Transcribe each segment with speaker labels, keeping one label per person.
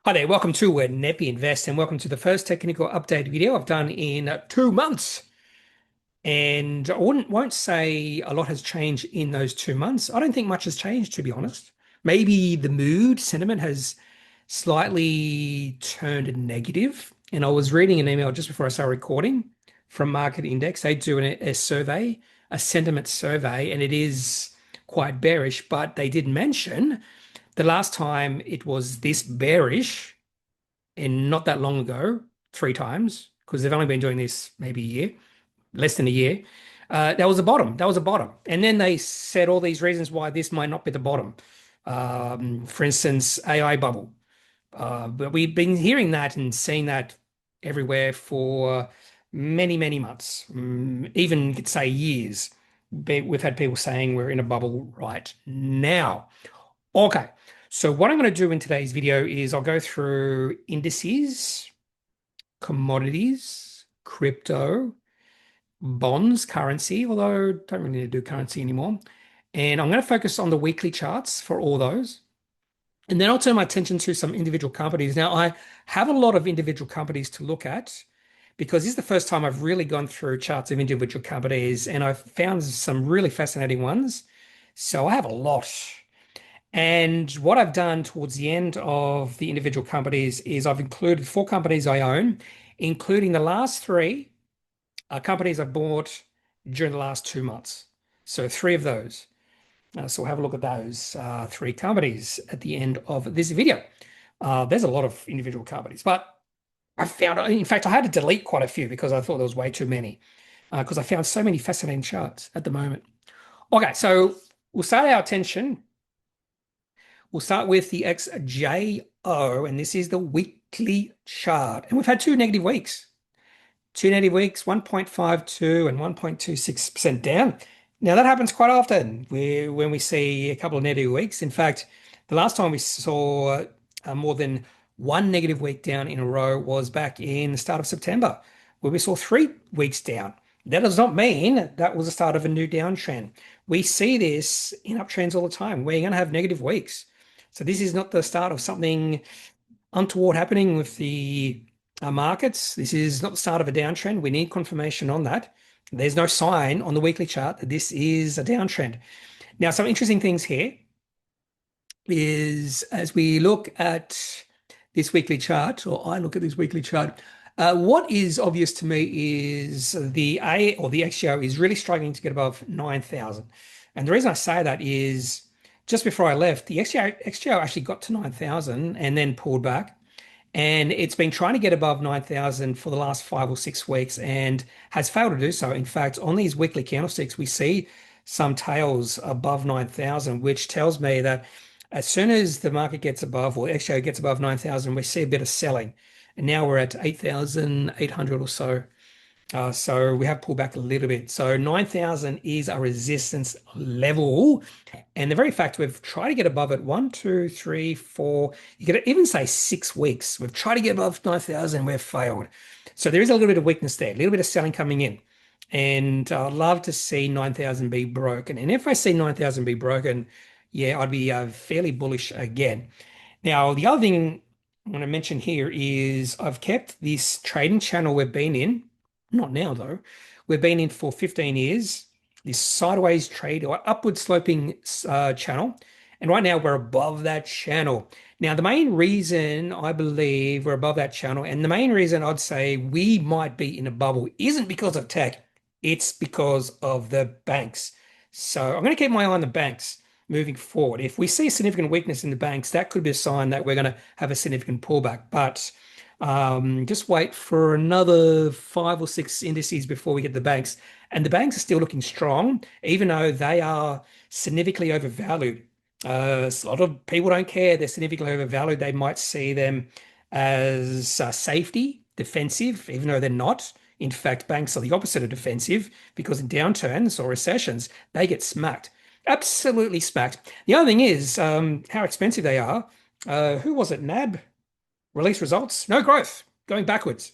Speaker 1: Hi there, welcome to Kneppy Invest and welcome to the first technical update video I've done in 2 months. And I won't say a lot has changed in those 2 months. I don't think much has changed, to be honest. Maybe the mood sentiment has slightly turned negative. And I was reading an email just before I started recording from Market Index. They do a survey, a sentiment survey, and it is quite bearish, but they did mention the last time it was this bearish and not that long ago, 3 times, because they've only been doing this maybe a year, less than a year. That was a bottom. That was a bottom. And then they said all these reasons why this might not be the bottom. For instance, AI bubble. But we've been hearing that and seeing that everywhere for many, many months, even could say years. We've had people saying we're in a bubble right now. Okay, so what I'm going to do in today's video is I'll go through indices, commodities, crypto, bonds, currency, although I don't really need to do currency anymore. And I'm going to focus on the weekly charts for all those. And then I'll turn my attention to some individual companies. Now, I have a lot of individual companies to look at because this is the first time I've really gone through charts of individual companies and I've found some really fascinating ones. So I have a lot. And what I've done towards the end of the individual companies is I've included 4 companies I own, including the last 3 companies I've bought during the last 2 months. So 3 of those. So we'll have a look at those 3 companies at the end of this video. There's a lot of individual companies, but I found, in fact, I had to delete quite a few because I thought there was way too many because I found so many fascinating charts at the moment. Okay, so we'll start our attention. We'll start with the XJO, and this is the weekly chart. And we've had 2 negative weeks. 2 negative weeks, 1.52 and 1.26% down. Now, that happens quite often when we see a couple of negative weeks. In fact, the last time we saw more than 1 negative week down in a row was back in the start of September, where we saw 3 weeks down. That does not mean that was the start of a new downtrend. We see this in uptrends all the time. We're going to have negative weeks. So this is not the start of something untoward happening with the markets. This is not the start of a downtrend. We need confirmation on that. There's no sign on the weekly chart that this is a downtrend. Now, some interesting things here is as we look at this weekly chart, or I look at this weekly chart, what is obvious to me is the XGO is really struggling to get above 9,000. And the reason I say that is just before I left, the XGO actually got to 9,000 and then pulled back. And it's been trying to get above 9,000 for the last 5 or 6 weeks and has failed to do so. In fact, on these weekly candlesticks, we see some tails above 9,000, which tells me that as soon as the market gets above, or XGO gets above 9,000, we see a bit of selling. And now we're at 8,800 or so. So we have pulled back a little bit. So 9,000 is a resistance level. And the very fact we've tried to get above it 1, 2, 3, 4, you could even say 6 weeks. We've tried to get above 9,000, we've failed. So there is a little bit of weakness there, a little bit of selling coming in. And I'd love to see 9,000 be broken. And if I see 9,000 be broken, yeah, I'd be fairly bullish again. Now, the other thing I want to mention here is I've kept this trading channel we've been in. Not now, though. We've been in for 15 years, this sideways trade or upward sloping channel. And right now we're above that channel. Now, the main reason I believe we're above that channel, and the main reason I'd say we might be in a bubble isn't because of tech, it's because of the banks. So I'm going to keep my eye on the banks moving forward. If we see significant weakness in the banks, that could be a sign that we're going to have a significant pullback. But just wait for another 5 or 6 indices before we get the banks. And the banks are still looking strong, even though they are significantly overvalued. A lot of people don't care they're significantly overvalued. They might see them as safety, defensive, even though they're not. In fact, banks are the opposite of defensive because in downturns or recessions, they get smacked. Absolutely smacked. The other thing is how expensive they are. Who was it? NAB? Release results, no growth, going backwards.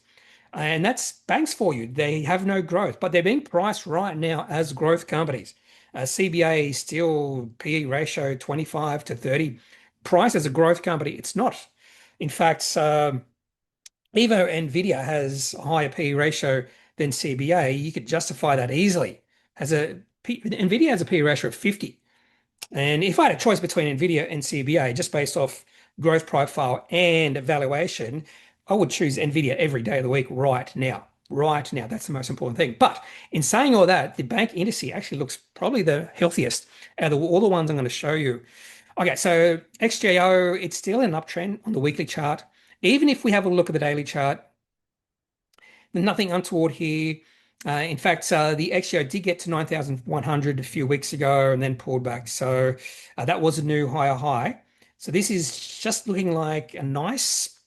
Speaker 1: And that's banks for you. They have no growth, but they're being priced right now as growth companies. CBA still PE ratio 25 to 30. Priced as a growth company, it's not. In fact, even though Nvidia has a higher PE ratio than CBA, you could justify that easily. Nvidia has a PE ratio of 50. And if I had a choice between Nvidia and CBA, just based off growth profile and valuation, I would choose Nvidia every day of the week right now. Right now, that's the most important thing. But in saying all that, the bank indice actually looks probably the healthiest out of all the ones I'm going to show you. Okay, so XJO, it's still an uptrend on the weekly chart. Even if we have a look at the daily chart, nothing untoward here. In fact, the XJO did get to 9,100 a few weeks ago and then pulled back. So that was a new higher high. So this is just looking like a nice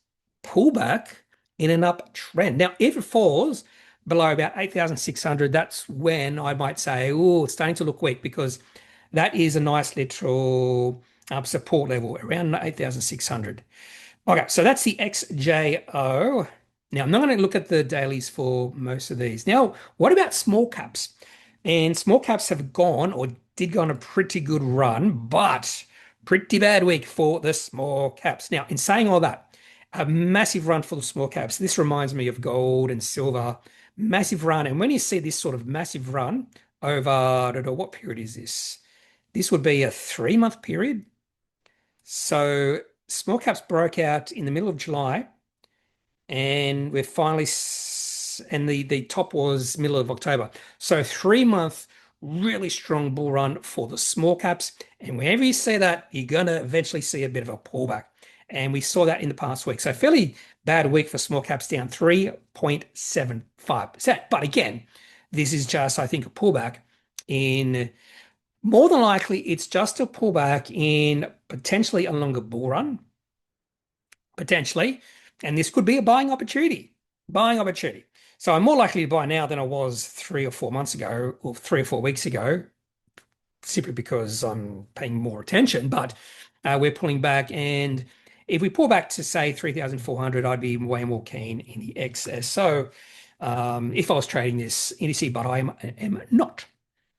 Speaker 1: pullback in an uptrend. Now, if it falls below about 8,600, that's when I might say, oh, it's starting to look weak, because that is a nice literal support level around 8,600. Okay, so that's the XJO. Now, I'm not going to look at the dailies for most of these. Now, what about small caps? And small caps have gone, or did go on, a pretty good run, but pretty bad week for the small caps. Now, in saying all that, a massive run for the small caps. This reminds me of gold and silver. Massive run. And when you see this sort of massive run over, I don't know, what period is this? This would be a 3-month period. So small caps broke out in the middle of July, and we're finally, and the top was middle of October. So 3-month, really strong bull run for the small caps. And whenever you see that, you're going to eventually see a bit of a pullback. And we saw that in the past week. So fairly bad week for small caps, down 3.75%. But again, this is just, I think, a pullback in, more than likely, it's just a pullback in potentially a longer bull run, potentially. And this could be a buying opportunity, buying opportunity. So I'm more likely to buy now than I was 3 or 4 months ago, or 3 or 4 weeks ago, simply because I'm paying more attention. But we're pulling back. And if we pull back to, say, 3,400, I'd be way more keen in the excess. So if I was trading this indice, but I am not.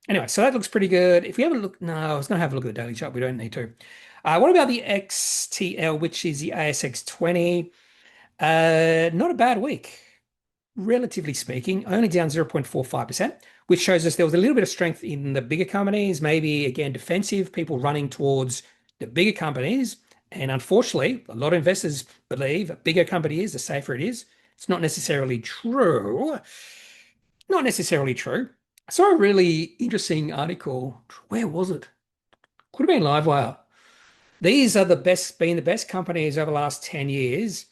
Speaker 1: Anyway, so that looks pretty good. If we have a look, no, I was going to have a look at the daily chart. We don't need to. What about the XTL, which is the ASX 20? Not a bad week, relatively speaking, only down 0.45%, which shows us there was a little bit of strength in the bigger companies, maybe, again, defensive, people running towards the bigger companies. And unfortunately, a lot of investors believe a bigger company is, the safer it is. It's not necessarily true. Not necessarily true. I saw a really interesting article. Where was it? Could have been Livewire. These are been the best companies over the last 10 years.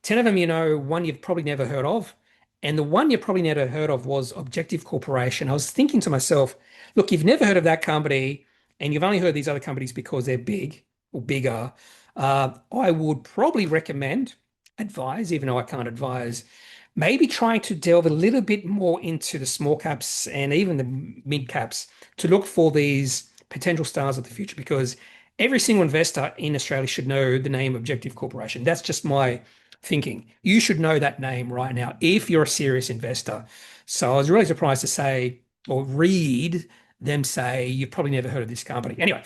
Speaker 1: 10 of them, one you've probably never heard of. And the one you probably never heard of was Objective Corporation. I was thinking to myself, look, you've never heard of that company, and you've only heard these other companies because they're big or bigger. I would probably advise, even though I can't advise, maybe trying to delve a little bit more into the small caps and even the mid caps to look for these potential stars of the future, because every single investor in Australia should know the name Objective Corporation. That's just my thinking. You should know that name right now if you're a serious investor. So I was really surprised to say, or read them say, you've probably never heard of this company. Anyway,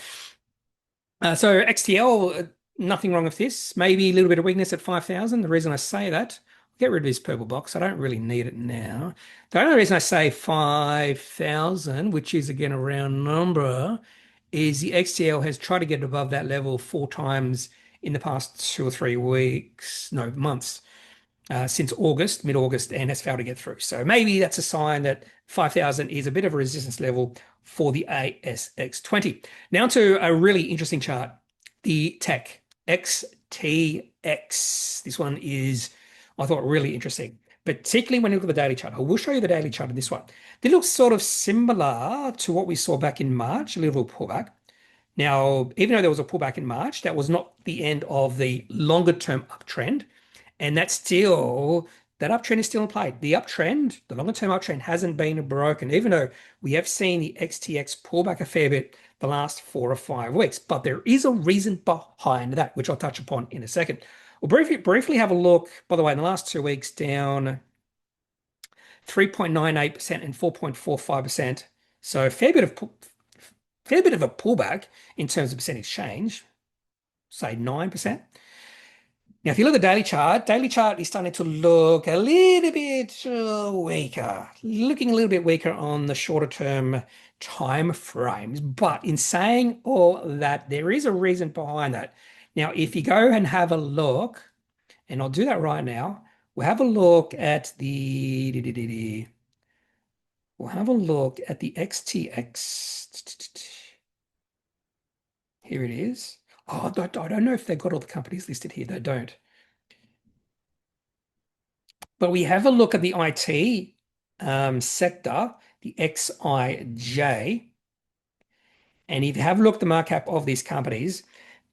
Speaker 1: so XTL, nothing wrong with this. Maybe a little bit of weakness at 5,000. The reason I say that, get rid of this purple box. I don't really need it now. The only reason I say 5,000, which is again a round number, is the XTL has tried to get above that level 4 times in the past 2 or 3 weeks, no, months, since August, mid-August, and has failed to get through. So maybe that's a sign that 5,000 is a bit of a resistance level for the ASX 20. Now to a really interesting chart, the Tech XTX. This one is, I thought, really interesting, particularly when you look at the daily chart. I will show you the daily chart of this one. It looks sort of similar to what we saw back in March, a little pullback. Now, even though there was a pullback in March, that was not the end of the longer term uptrend. And that uptrend is still in play. The uptrend, the longer term uptrend hasn't been broken, even though we have seen the XTX pull back a fair bit the last 4 or 5 weeks. But there is a reason behind that, which I'll touch upon in a second. We'll briefly have a look, by the way, in the last 2 weeks, down 3.98% and 4.45%. So a fair bit of a pullback in terms of percentage change, say 9%. Now, if you look at the daily chart is starting to look a little bit weaker, looking a little bit weaker on the shorter term time frames. But in saying all that, there is a reason behind that. Now, if you go and have a look, and I'll do that right now, we'll have a look at the XTX. Here it is. Oh, I don't know if they've got all the companies listed here. They don't. But we have a look at the IT sector, the XIJ, and if you have a look at the market cap of these companies,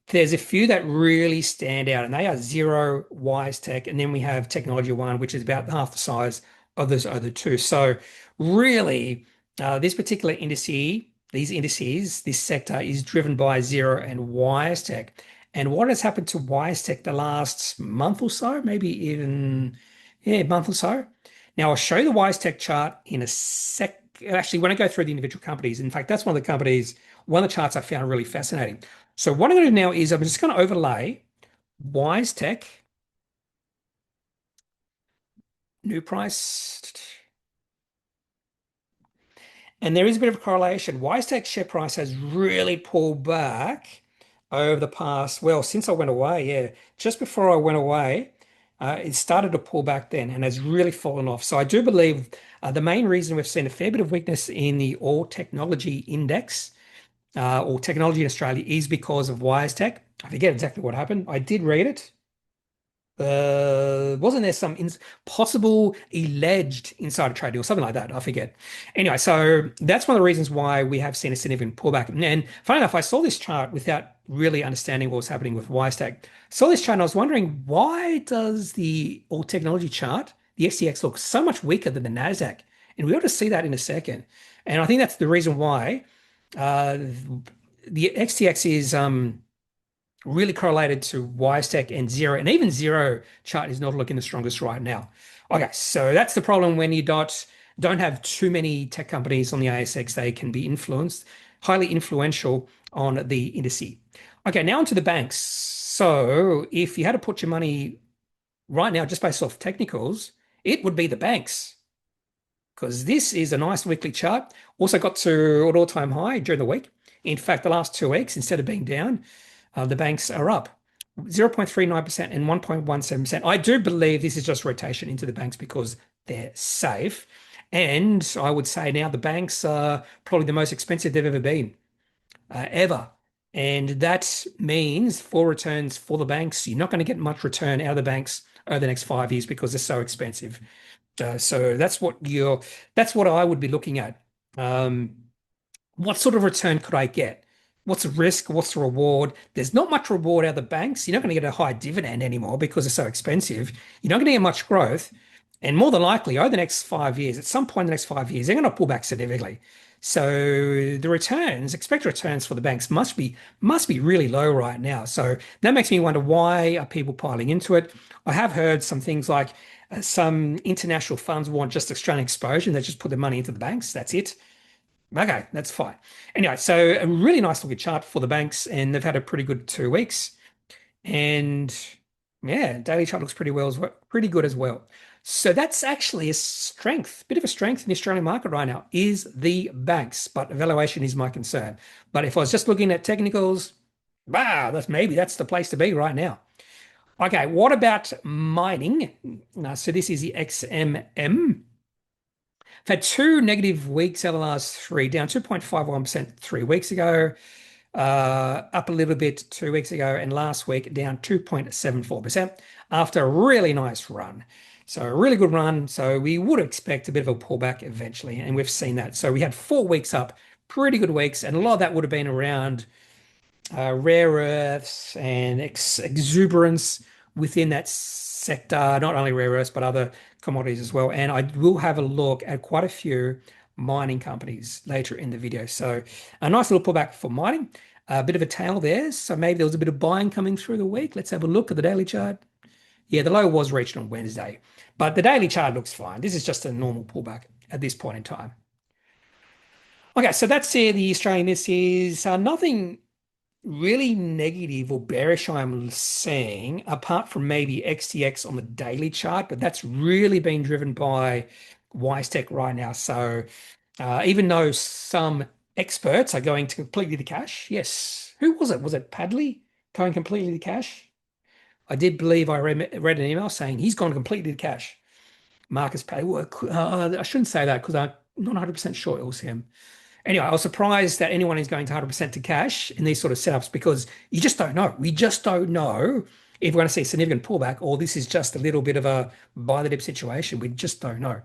Speaker 1: there's a few that really stand out, and they are Zero, Wisetech, and then we have Technology One, which is about half the size of those other two. So really, this particular indices, this sector is driven by Zero and Wisetech. And what has happened to Wisetech the last month or so, maybe even, yeah, month or so. Now I'll show you the Wisetech chart in a sec. Actually, when I go through the individual companies, in fact, that's one of the companies, one of the charts I found really fascinating. So what I'm going to do now is I'm just going to overlay Wisetech, new price, and there is a bit of a correlation. Wisetech share price has really pulled back over the past, well, since I went away, yeah, just before I went away, it started to pull back then and has really fallen off. So I do believe the main reason we've seen a fair bit of weakness in the All Technology Index or technology in Australia is because of Wisetech. I forget exactly what happened. I did read it. Wasn't there some possible alleged insider trading or something like that? I forget. Anyway, so that's one of the reasons why we have seen a significant pullback. And funny enough, I saw this chart without really understanding what was happening with Wisetech. Saw this chart and I was wondering, why does the all technology chart, the XTX, look so much weaker than the Nasdaq? And we ought to see that in a second. And I think that's the reason why the XTX is really correlated to Wisetech and Zero, and even Zero chart is not looking the strongest right now. Okay, so that's the problem when you don't have too many tech companies on the ASX. They can be highly influential on the indice. Okay, now onto the banks. So if you had to put your money right now just based off technicals, it would be the banks because this is a nice weekly chart. Also got to an all-time high during the week. In fact, the last 2 weeks, instead of being down, the banks are up 0.39% and 1.17%. I do believe this is just rotation into the banks because they're safe. And I would say now the banks are probably the most expensive they've ever been, ever. And that means for returns for the banks, you're not going to get much return out of the banks over the next 5 years because they're so expensive. So that's what I would be looking at. What sort of return could I get? What's the risk? What's the reward? There's not much reward out of the banks. You're not going to get a high dividend anymore because it's so expensive. You're not going to get much growth. And more than likely, over the next 5 years, at some point in the next 5 years, they're going to pull back significantly. So the expected returns for the banks must be really low right now. So that makes me wonder, why are people piling into it? I have heard some things like some international funds want just Australian exposure and they just put their money into the banks. That's it. Okay, that's fine. Anyway, so a really nice looking chart for the banks, and they've had a pretty good 2 weeks. And yeah, daily chart looks pretty good as well. So that's actually a strength, bit of a strength in the Australian market right now is the banks, but valuation is my concern. But if I was just looking at technicals, wow, that's the place to be right now. Okay, what about mining? So this is the XMM. I've had 2 negative weeks over the last three, down 2.51% 3 weeks ago, up a little bit 2 weeks ago, and last week down 2.74% after a really nice run. So a really good run. So we would expect a bit of a pullback eventually, and we've seen that. So we had 4 weeks up, pretty good weeks, and a lot of that would have been around rare earths and exuberance within that sector, not only rare earths, but other commodities as well. And I will have a look at quite a few mining companies later in the video. So a nice little pullback for mining, a bit of a tail there. So maybe there was a bit of buying coming through the week. Let's have a look at the daily chart. Yeah, the low was reached on Wednesday, but the daily chart looks fine. This is just a normal pullback at this point in time. Okay, so that's the Australian. This is nothing really negative or bearish I'm seeing, apart from maybe XTX on the daily chart, but that's really been driven by Wisetech right now. So even though some experts are going to completely to cash, yes. Who was it? Was it Padley going completely to cash? I did believe I read an email saying he's gone completely to cash. Marcus Padley. Well, I shouldn't say that because I'm not 100% sure it was him. Anyway, I was surprised that anyone is going to 100% to cash in these sort of setups because you just don't know. We just don't know if we're going to see a significant pullback or this is just a little bit of a buy the dip situation. We just don't know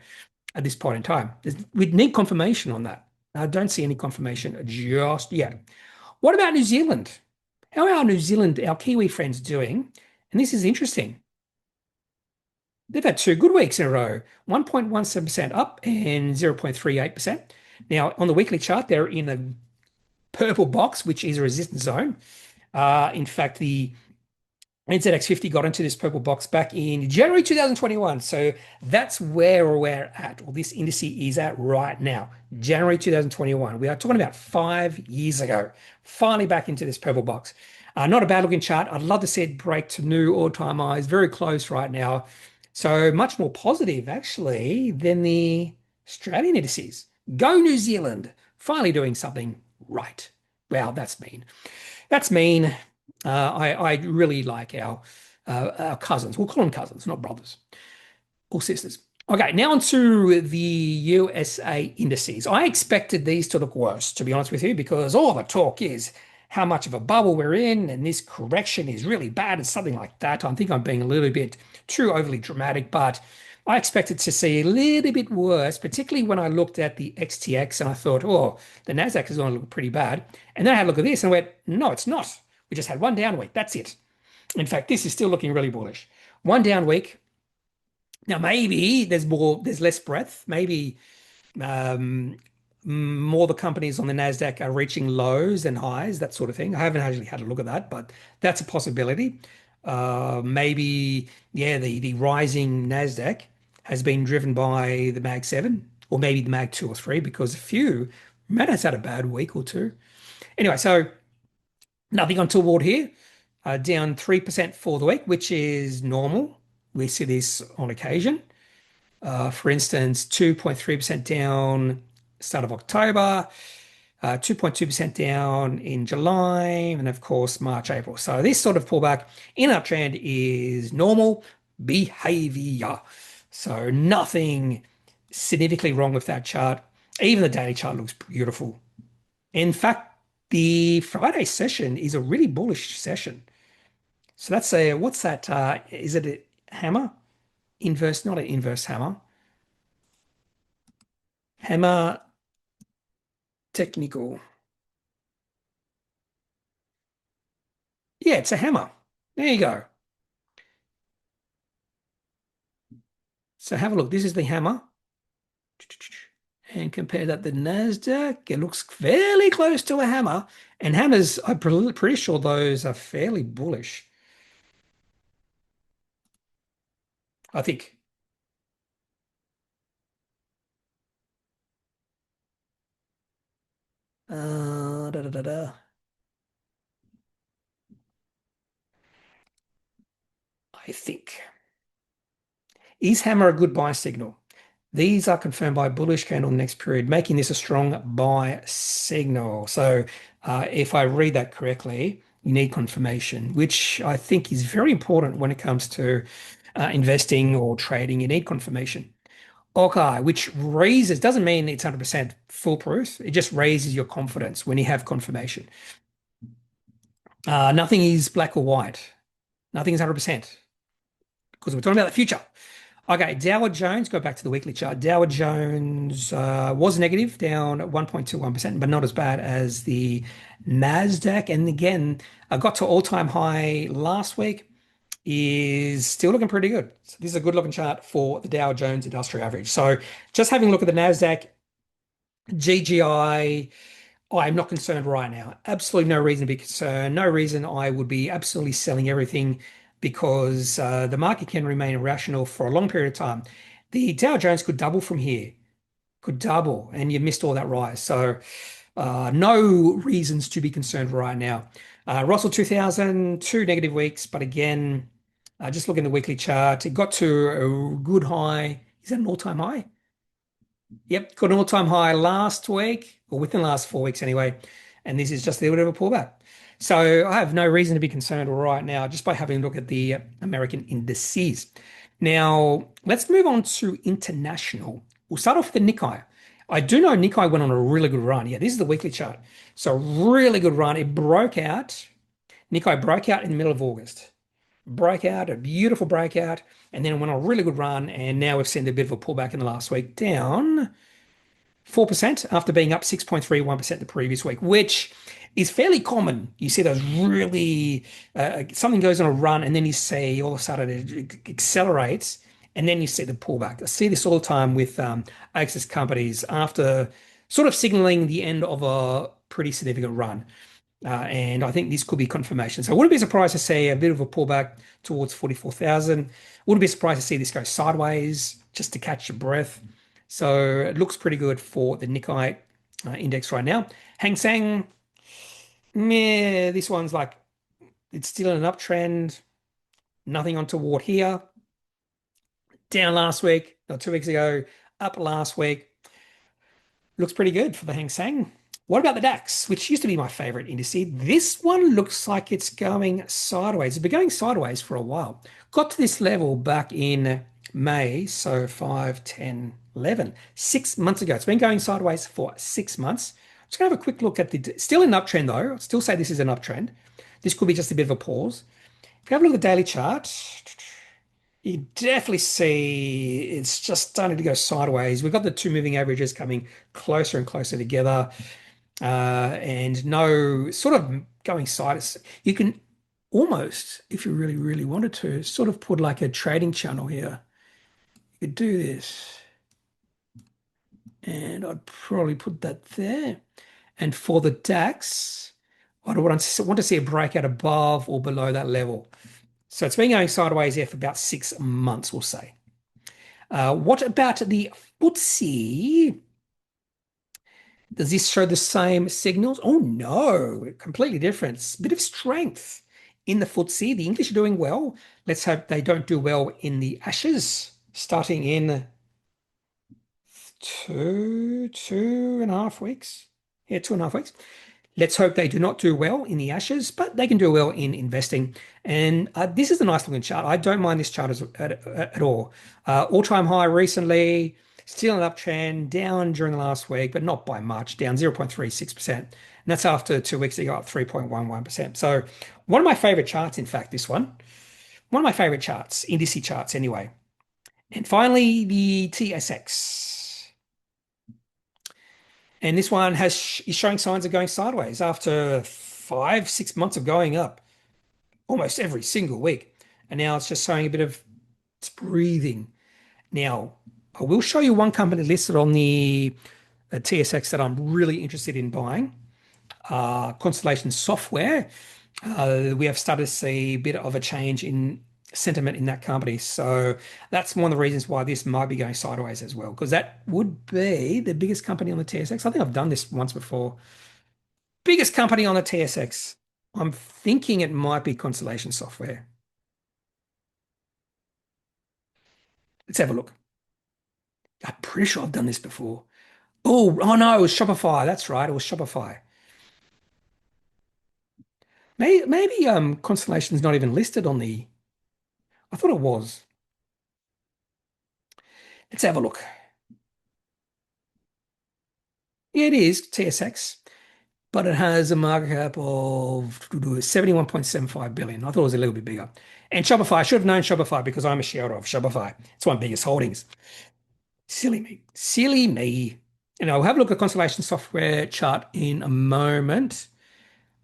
Speaker 1: at this point in time. We'd need confirmation on that. I don't see any confirmation just yet. What about New Zealand? How are New Zealand, our Kiwi friends doing? And this is interesting. They've had two good weeks in a row, 1.17% up and 0.38%. Now, on the weekly chart, they're in a purple box, which is a resistance zone. In fact, the NZX 50 got into this purple box back in January 2021. So that's where we're at, or this indice is at right now, January 2021. We are talking about 5 years ago, finally back into this purple box. Not a bad looking chart. I'd love to see it break to new all-time highs, very close right now. So much more positive, actually, than the Australian indices. Go New Zealand, finally doing something right. Wow, that's mean. That's mean. I really like our cousins. We'll call them cousins, not brothers or sisters. Okay, now on to the USA indices. I expected these to look worse, to be honest with you, because all the talk is how much of a bubble we're in, and this correction is really bad and something like that. I think I'm being a little bit too overly dramatic, but I expected to see a little bit worse, particularly when I looked at the XTX and I thought, oh, the Nasdaq is going to look pretty bad. And then I had a look at this and went, no, it's not. We just had one down week. That's it. In fact, this is still looking really bullish. One down week. Now, maybe there's less breadth. Maybe um, more the companies on the Nasdaq are reaching lows and highs, that sort of thing. I haven't actually had a look at that, but that's a possibility. Maybe, yeah, the rising Nasdaq has been driven by the Mag 7 or maybe the Mag 2 or 3 because a few, Meta's had a bad week or two. Anyway, so nothing untoward here. Down 3% for the week, which is normal. We see this on occasion. For instance, 2.3% down start of October, 2.2% down in July, and of course, March, April. So this sort of pullback in uptrend is normal behavior. So nothing significantly wrong with that chart. Even the daily chart looks beautiful. In fact, the Friday session is a really bullish session. So that's what's that? Is it a hammer? Inverse, not an inverse hammer. Hammer technical. Yeah, it's a hammer. There you go. So have a look. This is the hammer. And compare that to the Nasdaq. It looks fairly close to a hammer. And hammers, I'm pretty sure those are fairly bullish. I think. Da, da, da, da. I think. Is hammer a good buy signal? These are confirmed by bullish candle next period, making this a strong buy signal. So if I read that correctly, you need confirmation, which I think is very important when it comes to investing or trading. You need confirmation. Okay, which raises, doesn't mean it's 100% foolproof. It just raises your confidence when you have confirmation. Nothing is black or white. Nothing is 100% because we're talking about the future. Okay, Dow Jones, go back to the weekly chart. Dow Jones was negative, down 1.21%, but not as bad as the Nasdaq. And again, I got to all-time high last week, is still looking pretty good. So this is a good looking chart for the Dow Jones Industrial Average. So just having a look at the Nasdaq, GGI, I'm not concerned right now. Absolutely no reason to be concerned. No reason I would be absolutely selling everything because the market can remain irrational for a long period of time. The Dow Jones could double from here, could double, and you missed all that rise. So no reasons to be concerned right now. Russell 2000, two negative weeks, but again, just looking at the weekly chart, it got to a good high. Is that an all-time high? Yep, got an all-time high last week, or within the last 4 weeks anyway. And this is just a little bit of a pullback. So I have no reason to be concerned right now just by having a look at the American indices. Now, let's move on to international. We'll start off with the Nikkei. I do know Nikkei went on a really good run. Yeah, this is the weekly chart. So really good run. It broke out. Nikkei broke out in the middle of August. Broke out, a beautiful breakout, and then it went on a really good run. And now we've seen a bit of a pullback in the last week, down 4% after being up 6.31% the previous week, which is fairly common. You see those really, something goes on a run and then you see all of a sudden it accelerates and then you see the pullback. I see this all the time with ASX companies after sort of signaling the end of a pretty significant run. And I think this could be confirmation. So I wouldn't be surprised to see a bit of a pullback towards 44,000. Wouldn't be surprised to see this go sideways just to catch your breath. So it looks pretty good for the Nikkei index right now. Hang Seng, meh, this one's like, it's still in an uptrend. Nothing untoward here. Down last week, or 2 weeks ago, up last week. Looks pretty good for the Hang Seng. What about the DAX, which used to be my favorite index? This one looks like it's going sideways. It's been going sideways for a while. Got to this level back in May, so 5, 10, 11, 6 months ago. It's been going sideways for 6 months. I'm just going to have a quick look at still an uptrend though. I'd still say this is an uptrend. This could be just a bit of a pause. If you have a look at the daily chart, you definitely see it's just starting to go sideways. We've got the two moving averages coming closer and closer together. And no sort of going sideways. You can almost, if you really, really wanted to, sort of put like a trading channel here. You could do this. And I'd probably put that there. And for the DAX, I'd want to see a breakout above or below that level. So it's been going sideways here for about 6 months, we'll say. What about the FTSE? Does this show the same signals? Oh no, completely different. Bit of strength in the FTSE. The English are doing well. Let's hope they don't do well in the Ashes, starting in 2.5 weeks. Yeah, 2.5 weeks. Let's hope they do not do well in the Ashes, but they can do well in investing. And this is a nice looking chart. I don't mind this chart at all. All-time high recently. Still an uptrend, down during the last week, but not by much, down 0.36%. And that's after 2 weeks ago, up 3.11%. So one of my favorite charts, in fact, this one. One of my favorite charts, indice charts anyway. And finally, the TSX. And this one is showing signs of going sideways after 5, 6 months of going up almost every single week. And now it's just showing a bit of, it's breathing. Now, I will show you one company listed on the TSX that I'm really interested in buying. Constellation Software. We have started to see a bit of a change in sentiment in that company. So that's one of the reasons why this might be going sideways as well, because that would be the biggest company on the TSX. I think I've done this once before. Biggest company on the TSX. I'm thinking it might be Constellation Software. Let's have a look. I'm pretty sure I've done this before. Oh no, it was Shopify. That's right. It was Shopify. Maybe Constellation's not even listed on the. I thought it was. Let's have a look. Yeah, it is TSX, but it has a market cap of 71.75 billion. I thought it was a little bit bigger. And Shopify, I should have known Shopify because I'm a shareholder of Shopify. It's one of the biggest holdings. Silly me. Silly me. And I'll have a look at Constellation Software chart in a moment.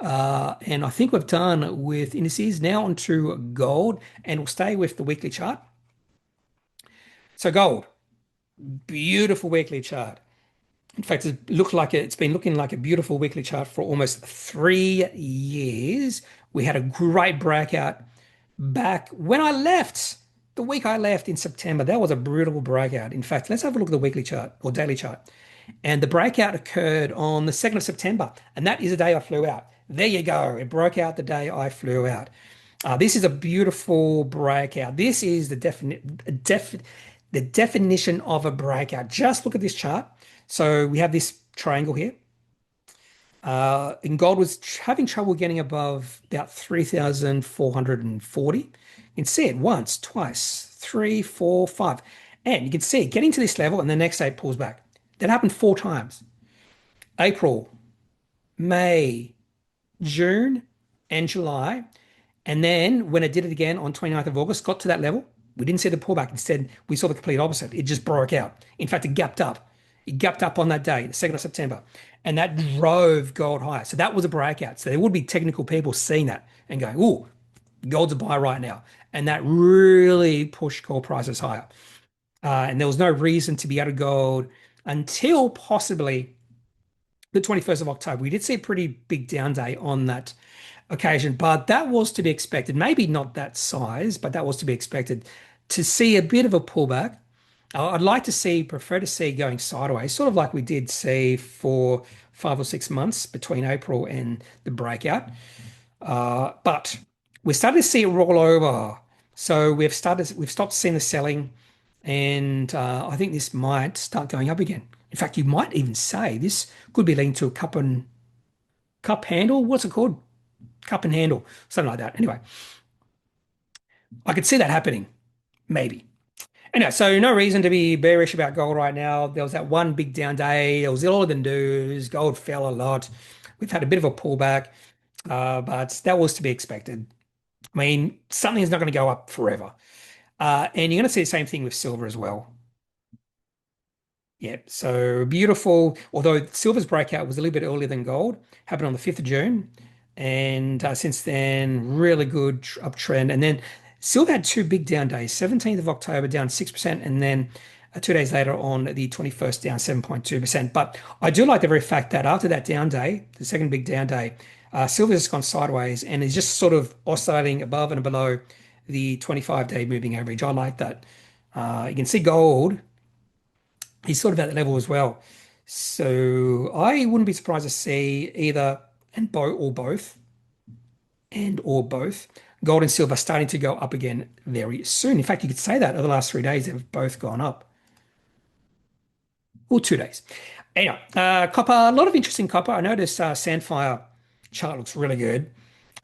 Speaker 1: And I think we've done with indices. Now onto gold, and we'll stay with the weekly chart. So gold, beautiful weekly chart. In fact, it's been looking like a beautiful weekly chart for almost 3 years. We had a great breakout back when I left. The week I left in September, that was a brutal breakout. In fact, let's have a look at the weekly chart or daily chart. And the breakout occurred on the 2nd of September, and that is the day I flew out. There you go. It broke out the day I flew out. This is a beautiful breakout. This is the definition of a breakout. Just look at this chart. So we have this triangle here. And gold was having trouble getting above about 3,440. You can see it once, twice, three, four, five. And you can see it getting to this level and the next day it pulls back. That happened 4 times. April, May, June, and July. And then when it did it again on 29th of August, got to that level, we didn't see the pullback. Instead, we saw the complete opposite. It just broke out. In fact, it gapped up. It gapped up on that day, the 2nd of September. And that drove gold higher. So that was a breakout. So there would be technical people seeing that and going, oh, gold's a buy right now. And that really pushed gold prices higher. And there was no reason to be out of gold until possibly the 21st of October. We did see a pretty big down day on that occasion, but that was to be expected. Maybe not that size, but that was to be expected to see a bit of a pullback. I'd like to see, prefer to see going sideways, sort of like we did see for 5 or 6 months between April and the breakout. But we're starting to see it roll over. So we've stopped seeing the selling, and I think this might start going up again. In fact, you might even say this could be leading to a cup handle. What's it called? Cup and handle, something like that. Anyway, I could see that happening, maybe. Anyway, so no reason to be bearish about gold right now. There was that one big down day. There was all of the news. Gold fell a lot. We've had a bit of a pullback, but that was to be expected. I mean, something is not going to go up forever. And you're going to see the same thing with silver as well. Yeah, so beautiful. Although silver's breakout was a little bit earlier than gold, happened on the 5th of June. And since then, really good uptrend. And then silver had two big down days, 17th of October down 6%, and then 2 days later on the 21st down 7.2%. But I do like the very fact that after that down day, the second big down day, silver has gone sideways and is just sort of oscillating above and below the 25-day moving average. I like that. You can see gold, he's sort of at that level as well. So I wouldn't be surprised to see either or both gold and silver starting to go up again very soon. In fact, you could say that over the last 3 days, they've both gone up. Or 2 days. Anyway, copper, a lot of interest in copper. I noticed Sandfire chart looks really good.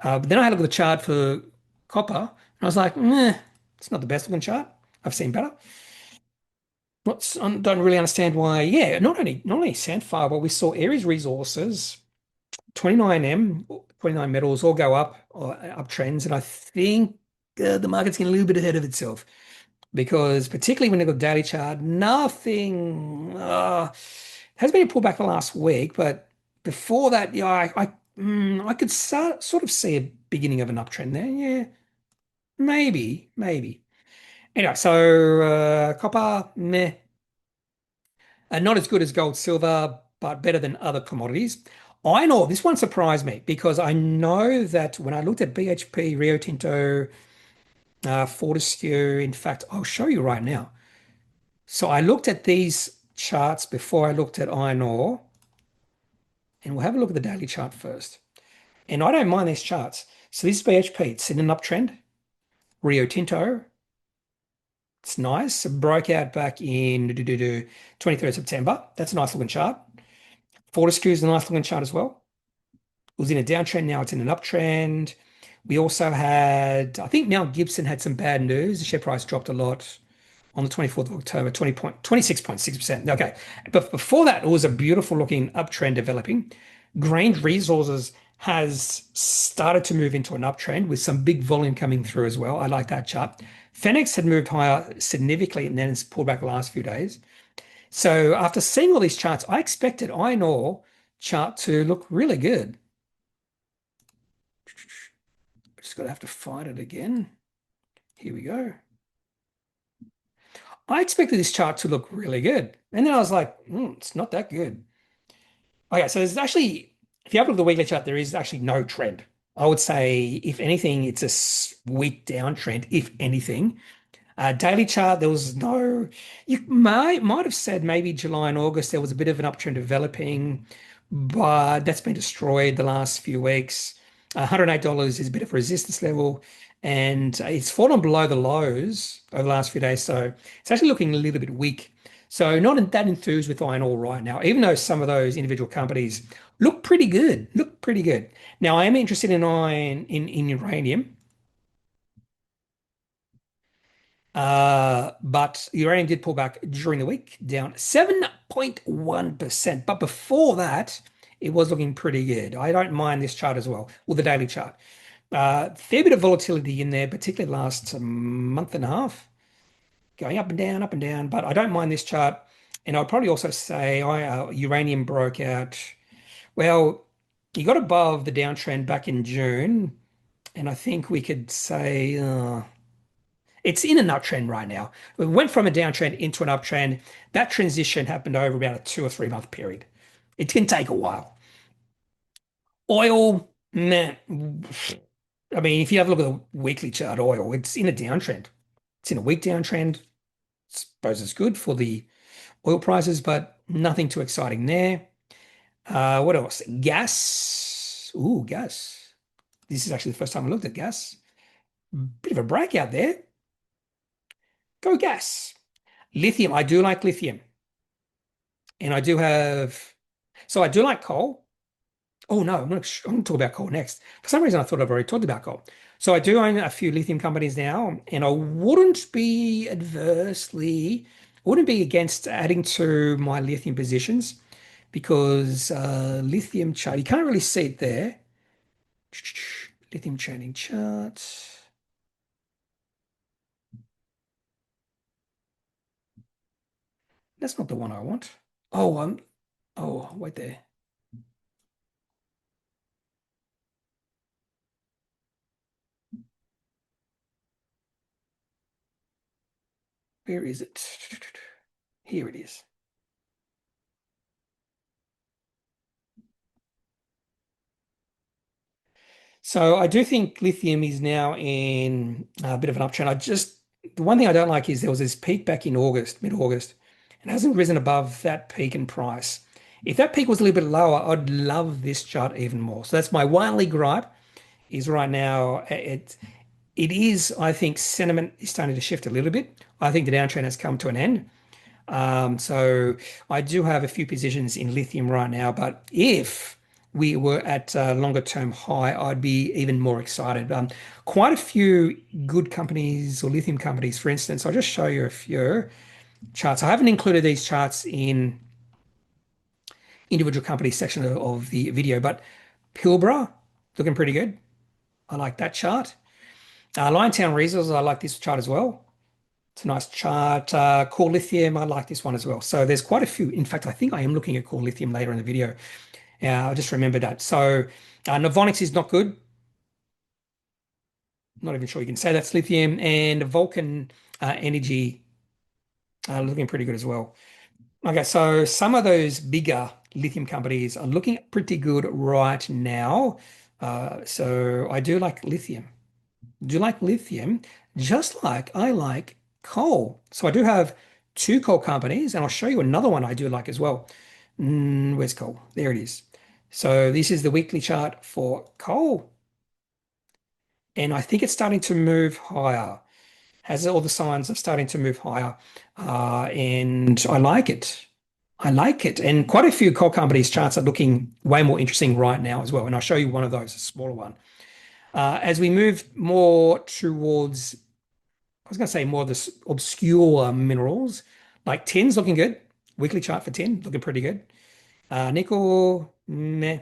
Speaker 1: But then I had a look at the chart for copper, and I was like, it's not the best looking chart. I've seen better. I don't really understand why. Yeah, not only Sandfire, but we saw Aries Resources, 29M, 29 metals all go up or uptrends, and I think the market's getting a little bit ahead of itself because particularly when you look at the daily chart, nothing has been a pullback the last week, but before that, yeah, I could sort of see a beginning of an uptrend there. Yeah, maybe. Anyway, so copper, meh. Not as good as gold, silver, but better than other commodities. Iron ore, this one surprised me because I know that when I looked at BHP, Rio Tinto, Fortescue, in fact, I'll show you right now. So I looked at these charts before I looked at iron ore, and we'll have a look at the daily chart first. And I don't mind these charts. So this is BHP, it's in an uptrend. Rio Tinto, it's nice. It broke out back in 23rd September. That's a nice looking chart. Fortescue is a nice looking chart as well. It was in a downtrend, now it's in an uptrend. We also had, I think Mount Gibson had some bad news. The share price dropped a lot on the 24th of October, 26.6%. Okay, but before that, it was a beautiful looking uptrend developing. Grange Resources has started to move into an uptrend with some big volume coming through as well. I like that chart. Fenix had moved higher significantly and then it's pulled back the last few days. So after seeing all these charts, I expected iron ore chart to look really good. Just gotta have to find it again. Here we go. I expected this chart to look really good. And then I was like, it's not that good. Okay, so there's actually, if you have a look at the weekly chart, there is actually no trend. I would say, if anything, it's a weak downtrend, if anything. Daily chart, there was no, you might have said maybe July and August, there was a bit of an uptrend developing. but that's been destroyed the last few weeks. $108 is a bit of a resistance level, and it's fallen below the lows over the last few days. So it's actually looking a little bit weak. So not that enthused with iron ore right now, even though some of those individual companies look pretty good. Look pretty good. Now I am interested in iron in uranium. But uranium did pull back during the week, down 7.1%. But before that, it was looking pretty good. I don't mind this chart as well, or the daily chart. Fair bit of volatility in there, particularly last month and a half, going up and down. But I don't mind this chart. And I'd probably also say uranium broke out. Well, you got above the downtrend back in June, and I think we could say. It's in an uptrend right now. We went from a downtrend into an uptrend. That transition happened over about a 2 or 3 month period. It can take a while. Oil, man. I mean, if you have a look at the weekly chart, oil, it's in a downtrend. It's in a weak downtrend. Suppose it's good for the oil prices, but nothing too exciting there. What else? Gas. Ooh, gas. This is actually the first time I looked at gas. Bit of a breakout there. Go gas. Lithium. I do like lithium. And I do have, so I do like coal. Oh no, I'm going to talk about coal next. For some reason, I thought I've already talked about coal. So I do own a few lithium companies now, and I wouldn't be against adding to my lithium positions because lithium chart, you can't really see it there. Lithium trading chart. That's not the one I want. Oh, wait there. Where is it? Here it is. So I do think lithium is now in a bit of an uptrend. The one thing I don't like is there was this peak back in August, mid-August, and hasn't risen above that peak in price. If that peak was a little bit lower, I'd love this chart even more. So that's my only gripe is right now it is, I think sentiment is starting to shift a little bit. I think the downtrend has come to an end. So I do have a few positions in lithium right now, but if we were at a longer term high, I'd be even more excited. Quite a few good companies or lithium companies, for instance, I'll just show you a few charts. I haven't included these charts in individual company section of the video, but Pilbara looking pretty good. I like that chart. Liontown Resources, I like this chart as well. It's a nice chart. Core Lithium, I like this one as well. So there's quite a few. In fact, I think I am looking at Core Lithium later in the video. I just remembered that. So Novonix is not good. Not even sure you can say that's lithium. And Vulcan Energy looking pretty good as well. Okay, so some of those bigger lithium companies are looking pretty good right now. So I do like lithium. Do you like lithium? Just like I like coal. So I do have two coal companies, and I'll show you another one I do like as well. Where's coal? There it is. So this is the weekly chart for coal, and I think it's starting to move higher. Has all the signs of starting to move higher, and I like it. I like it, and quite a few coal companies' charts are looking way more interesting right now as well. And I'll show you one of those, a smaller one. As we move more towards I was going to say more of the obscure minerals, like tin's looking good. Weekly chart for tin looking pretty good. Nickel, meh.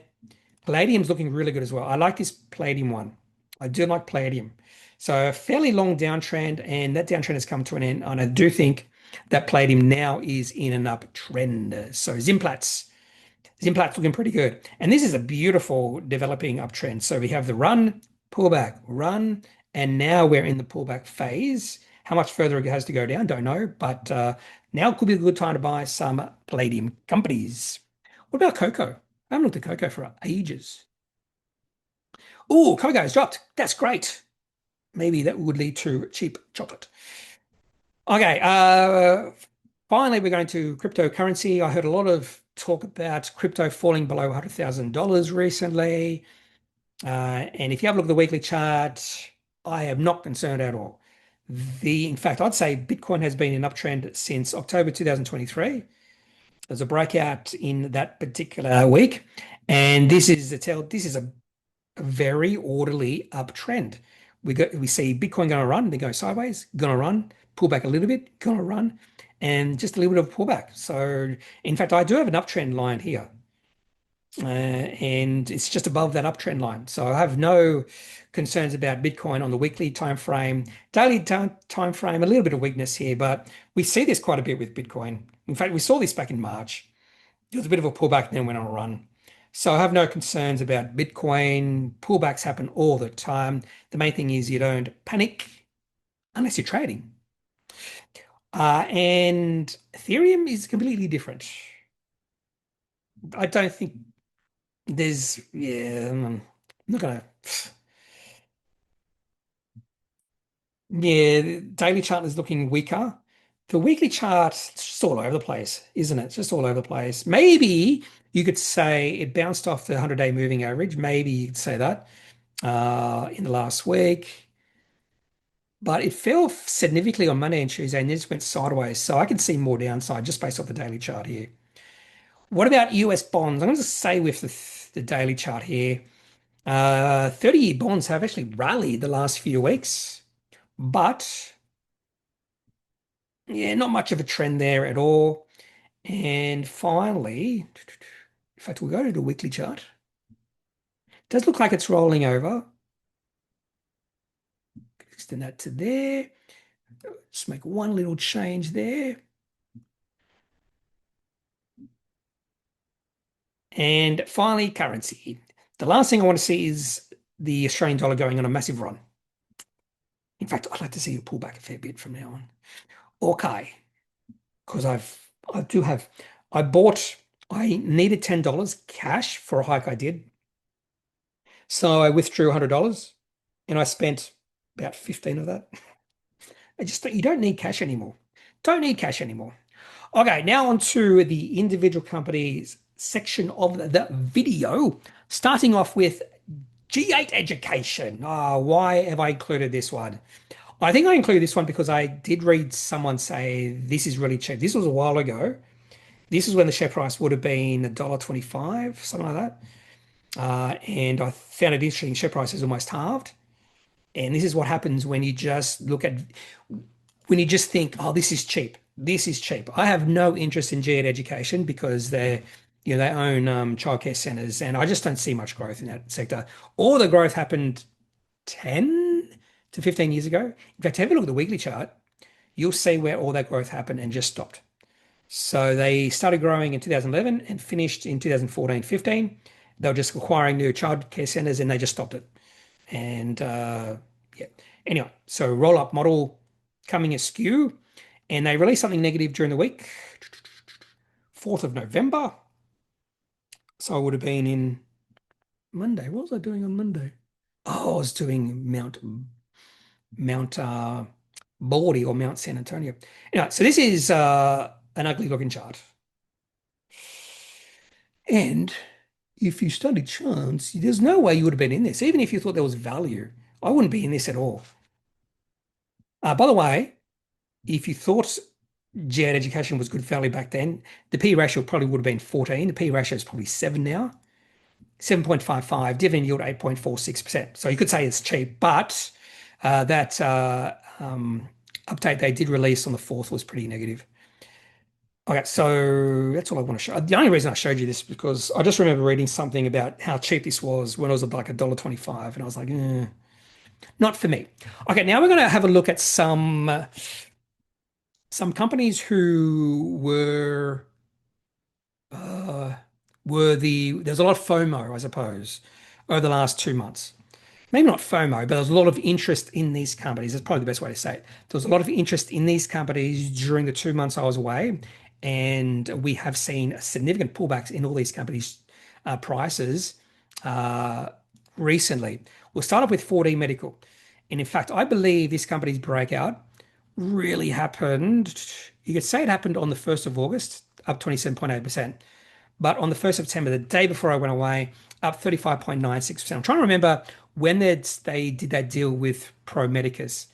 Speaker 1: Palladium's looking really good as well. I like this palladium one. I do like palladium. So a fairly long downtrend, and that downtrend has come to an end. And I do think that palladium now is in an uptrend. So Zimplat's looking pretty good. And this is a beautiful developing uptrend. So we have the run, pullback, run, and now we're in the pullback phase. How much further it has to go down, don't know. But now could be a good time to buy some palladium companies. What about cocoa? I haven't looked at cocoa for ages. Oh, cocoa has dropped. That's great. Maybe that would lead to cheap chocolate. Okay, finally, we're going to cryptocurrency. I heard a lot of talk about crypto falling below $100,000 recently. And if you have a look at the weekly chart, I am not concerned at all. In fact, I'd say Bitcoin has been in uptrend since October 2023. There's a breakout in that particular week, and this is a very orderly uptrend. We see Bitcoin going to run, then go sideways, going to run, pull back a little bit, going to run, and just a little bit of pullback. So, in fact, I do have an uptrend line here, and it's just above that uptrend line. So I have no concerns about Bitcoin on the weekly time frame, daily time frame. A little bit of weakness here, but we see this quite a bit with Bitcoin. In fact, we saw this back in March. There was a bit of a pullback, then went on a run. So I have no concerns about Bitcoin. Pullbacks happen all the time. The main thing is you don't panic unless you're trading. And Ethereum is completely different. I don't think I'm not gonna, yeah, the daily chart is looking weaker. The weekly chart, it's just all over the place, isn't it? It's just all over the place. Maybe you could say it bounced off the 100-day moving average. Maybe you could say that in the last week. But it fell significantly on Monday and Tuesday and then just went sideways. So I can see more downside just based off the daily chart here. What about US bonds? I'm going to say with the daily chart here, 30-year bonds have actually rallied the last few weeks, but yeah, not much of a trend there at all. And finally, in fact, we'll go to the weekly chart. It does look like it's rolling over. Extend that to there. Just make one little change there. And finally, currency. The last thing I want to see is the Australian dollar going on a massive run. In fact, I'd like to see it pull back a fair bit from now on. Okay, because I needed $10 cash for a hike I did. So I withdrew $100 and I spent about 15 of that. You don't need cash anymore. Don't need cash anymore. Okay, now on to the individual companies section of the video, starting off with G8 Education. Why have I included this one? I think I included this one because I did read someone say this is really cheap. This was a while ago. This is when the share price would have been $1.25, something like that. And I found it interesting. Share price is almost halved. And this is what happens when you just when you just think, oh, this is cheap. This is cheap. I have no interest in G8 Education because they own childcare centers, and I just don't see much growth in that sector. All the growth happened 10 to 15 years ago. In fact, have a look at the weekly chart. You'll see where all that growth happened and just stopped. So they started growing in 2011 and finished in 2014-15. They were just acquiring new childcare centers and they just stopped it. And yeah, anyway, so roll-up model coming askew, and they released something negative during the week, 4th of November. So I would have been in Monday. What was I doing on Monday? Oh, I was doing Mount Baldy or Mount San Antonio. Anyway, so this is an ugly looking chart. And if you studied charts, there's no way you would have been in this. Even if you thought there was value, I wouldn't be in this at all. By the way, if you thought G8 Education was good value back then, the P ratio probably would have been 14. The P ratio is probably 7 now. 7.55, dividend yield 8.46%. So you could say it's cheap, but that update they did release on the 4th was pretty negative. Okay, so that's all I want to show. The only reason I showed you this is because I just remember reading something about how cheap this was when it was like $1.25, and I was like, not for me. Okay, now we're going to have a look at some companies who there's a lot of FOMO, I suppose, over the last 2 months. Maybe not FOMO, but there's a lot of interest in these companies. That's probably the best way to say it. There was a lot of interest in these companies during the 2 months I was away, and we have seen significant pullbacks in all these companies' prices recently. We'll start off with 4D Medical. And in fact, I believe this company's breakout really happened. You could say it happened on the 1st of August, up 27.8%. But on the 1st of September, the day before I went away, up 35.96%. I'm trying to remember when they did that deal with Pro Medicus.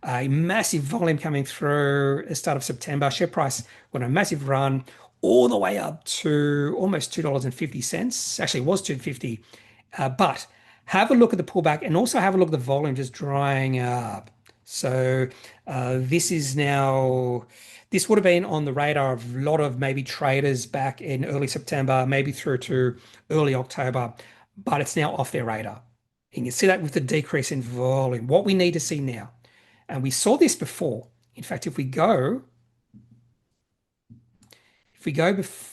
Speaker 1: A massive volume coming through at the start of September. Share price went on a massive run all the way up to almost $2.50. Actually, it was 2.50. But have a look at the pullback and also have a look at the volume just drying up. So this is now, this would have been on the radar of a lot of maybe traders back in early September, maybe through to early October, but it's now off their radar. And you see that with the decrease in volume. What we need to see now, and we saw this before. In fact,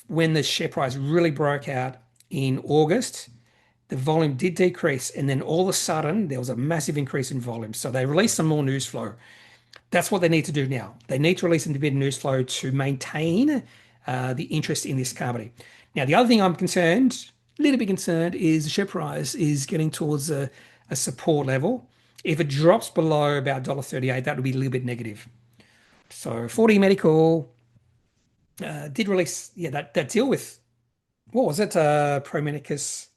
Speaker 1: when the share price really broke out in August, the volume did decrease, and then all of a sudden there was a massive increase in volume. So they released some more news flow. That's what they need to do now. They need to release a bit of news flow to maintain the interest in this company. Now, the other thing I'm concerned, a little bit concerned, is the share price is getting towards a support level. If it drops below about $1.38, that would be a little bit negative. So 4D Medical did release, yeah, that deal with, what was it? Pro Medicus.